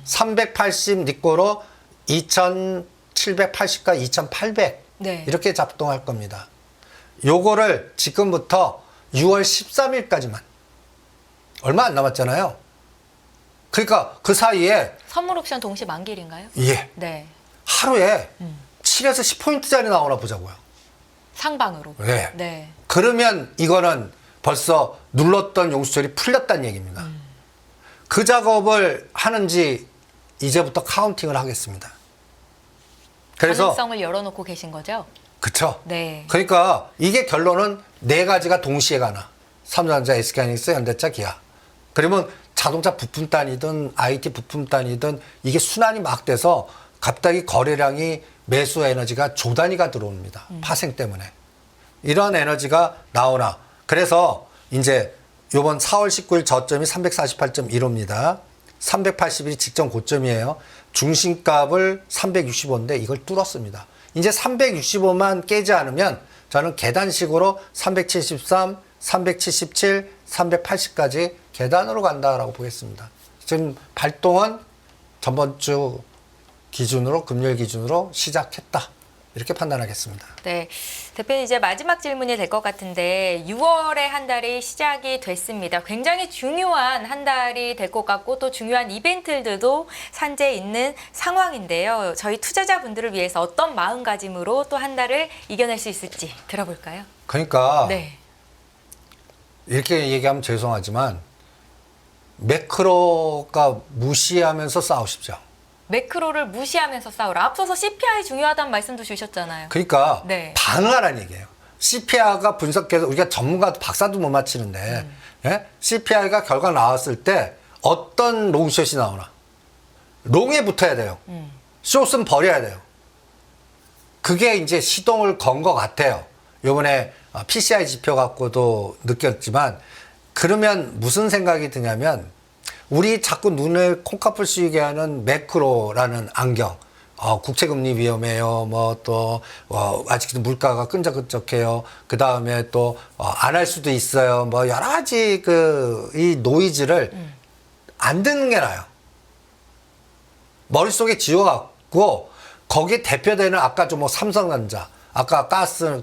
[SPEAKER 2] 380 니꼬로 2780과 2800
[SPEAKER 1] 네.
[SPEAKER 2] 이렇게 작동할 겁니다. 요거를 지금부터 6월 13일까지만 얼마 안 남았잖아요. 그러니까 그 사이에
[SPEAKER 1] 선물 옵션 동시 만기일인가요?
[SPEAKER 2] 예,
[SPEAKER 1] 네.
[SPEAKER 2] 하루에 7에서 10포인트짜리 나오나 보자고요.
[SPEAKER 1] 상방으로.
[SPEAKER 2] 네.
[SPEAKER 1] 네.
[SPEAKER 2] 그러면 이거는 벌써 눌렀던 용수철이 풀렸다는 얘기입니다. 그 작업을 하는지 이제부터 카운팅을 하겠습니다. 그래서
[SPEAKER 1] 가능성을 열어놓고 계신 거죠?
[SPEAKER 2] 그쵸.
[SPEAKER 1] 네.
[SPEAKER 2] 그러니까 이게 결론은 네 가지가 동시에 가나. 삼성전자, SK하이닉스, 현대차, 기아. 그러면 자동차 부품단이든 IT 부품단이든 이게 순환이 막 돼서 갑자기 거래량이 매수 에너지가 조 단위가 들어옵니다. 파생 때문에. 이런 에너지가 나오나. 그래서 이제 요번 4월 19일 저점이 348.15입니다. 380일이 직전 고점이에요. 중심값을 365인데 이걸 뚫었습니다. 이제 365만 깨지 않으면 저는 계단식으로 373, 377, 380까지 계단으로 간다라고 보겠습니다. 지금 발동은 전번 주 기준으로 금요일 기준으로 시작했다. 이렇게 판단하겠습니다.
[SPEAKER 1] 네. 대표님 이제 마지막 질문이 될 것 같은데 6월의 한 달이 시작이 됐습니다. 굉장히 중요한 한 달이 될 것 같고 또 중요한 이벤트들도 산재해 있는 상황인데요. 저희 투자자분들을 위해서 어떤 마음가짐으로 또 한 달을 이겨낼 수 있을지 들어볼까요?
[SPEAKER 2] 그러니까
[SPEAKER 1] 네.
[SPEAKER 2] 이렇게 얘기하면 죄송하지만 매크로가 무시하면서 싸우십시오.
[SPEAKER 1] 매크로를 무시하면서 싸우라. 앞서서 CPI 중요하다는 말씀도 주셨잖아요.
[SPEAKER 2] 그러니까
[SPEAKER 1] 네.
[SPEAKER 2] 반응하라는 얘기예요. CPI가 분석해서 우리가 전문가 박사도 못 맞히는데 예? CPI가 결과 나왔을 때 어떤 롱숏이 나오나. 롱에 붙어야 돼요. 숏은 버려야 돼요. 그게 이제 시동을 건 것 같아요. 요번에 PCI 지표 갖고도 느꼈지만 그러면 무슨 생각이 드냐면 우리 자꾸 눈을 콩카풀 씌우게 하는 매크로라는 안경 국채금리 위험해요. 뭐 또 아직도 물가가 끈적끈적해요. 그 다음에 또 안 할 수도 있어요. 뭐 여러 가지 이 노이즈를 안 듣는 게 나아요. 머릿속에 지워갖고 거기에 대표되는 아까 좀 뭐 삼성전자, 아까 가스는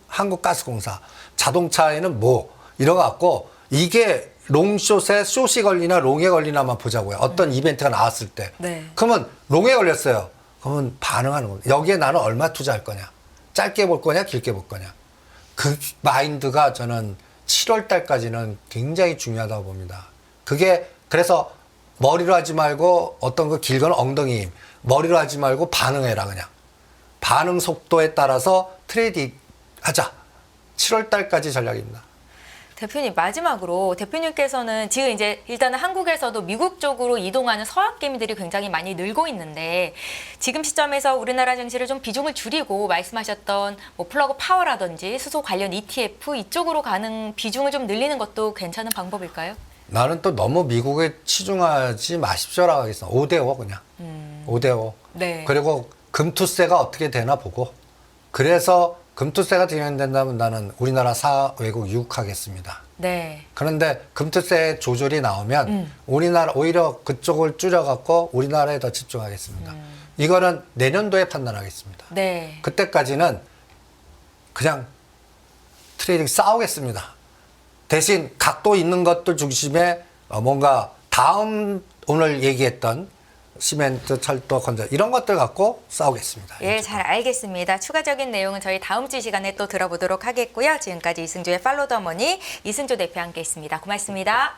[SPEAKER 2] 한국가스공사, 자동차에는 뭐 이래갖고 이게 롱숏에 숏이 걸리나 롱에 걸리나만 보자고요. 어떤 이벤트가 나왔을 때.
[SPEAKER 1] 네.
[SPEAKER 2] 그러면 롱에 걸렸어요. 그러면 반응하는 겁니다. 여기에 나는 얼마 투자할 거냐. 짧게 볼 거냐 길게 볼 거냐. 그 마인드가 저는 7월 달까지는 굉장히 중요하다고 봅니다. 그게 그래서 머리로 하지 말고 어떤 거 길거나 엉덩이 힘. 머리로 하지 말고 반응해라 그냥. 반응 속도에 따라서 트레이딩 하자. 7월 달까지 전략입니다.
[SPEAKER 1] 대표님 마지막으로 대표님께서는 지금 이제 일단은 한국에서도 미국 쪽으로 이동하는 서학 개미들이 굉장히 많이 늘고 있는데 지금 시점에서 우리나라 증시를 좀 비중을 줄이고 말씀하셨던 뭐 플러그 파워라든지 수소 관련 ETF 이쪽으로 가는 비중을 좀 늘리는 것도 괜찮은 방법일까요?
[SPEAKER 2] 나는 또 너무 미국에 치중하지 마십시오라고 하겠어. 5대5 그냥. 5대5.
[SPEAKER 1] 네.
[SPEAKER 2] 그리고 금투세가 어떻게 되나 보고. 그래서 금투세가 진행된다면 나는 우리나라 외국 유혹하겠습니다.
[SPEAKER 1] 네.
[SPEAKER 2] 그런데 금투세 조절이 나오면 우리나라 오히려 그쪽을 줄여갖고 우리나라에 더 집중하겠습니다. 이거는 내년도에 판단하겠습니다.
[SPEAKER 1] 네.
[SPEAKER 2] 그때까지는 그냥 트레이딩 싸우겠습니다. 대신 각도 있는 것들 중심에 뭔가 다음 오늘 얘기했던 시멘트, 철도, 건설 이런 것들 갖고 싸우겠습니다.
[SPEAKER 1] 예, 잘 알겠습니다. 추가적인 내용은 저희 다음 주 시간에 또 들어보도록 하겠고요. 지금까지 이승조의 팔로우 더 머니 이승조 대표와 함께했습니다. 고맙습니다.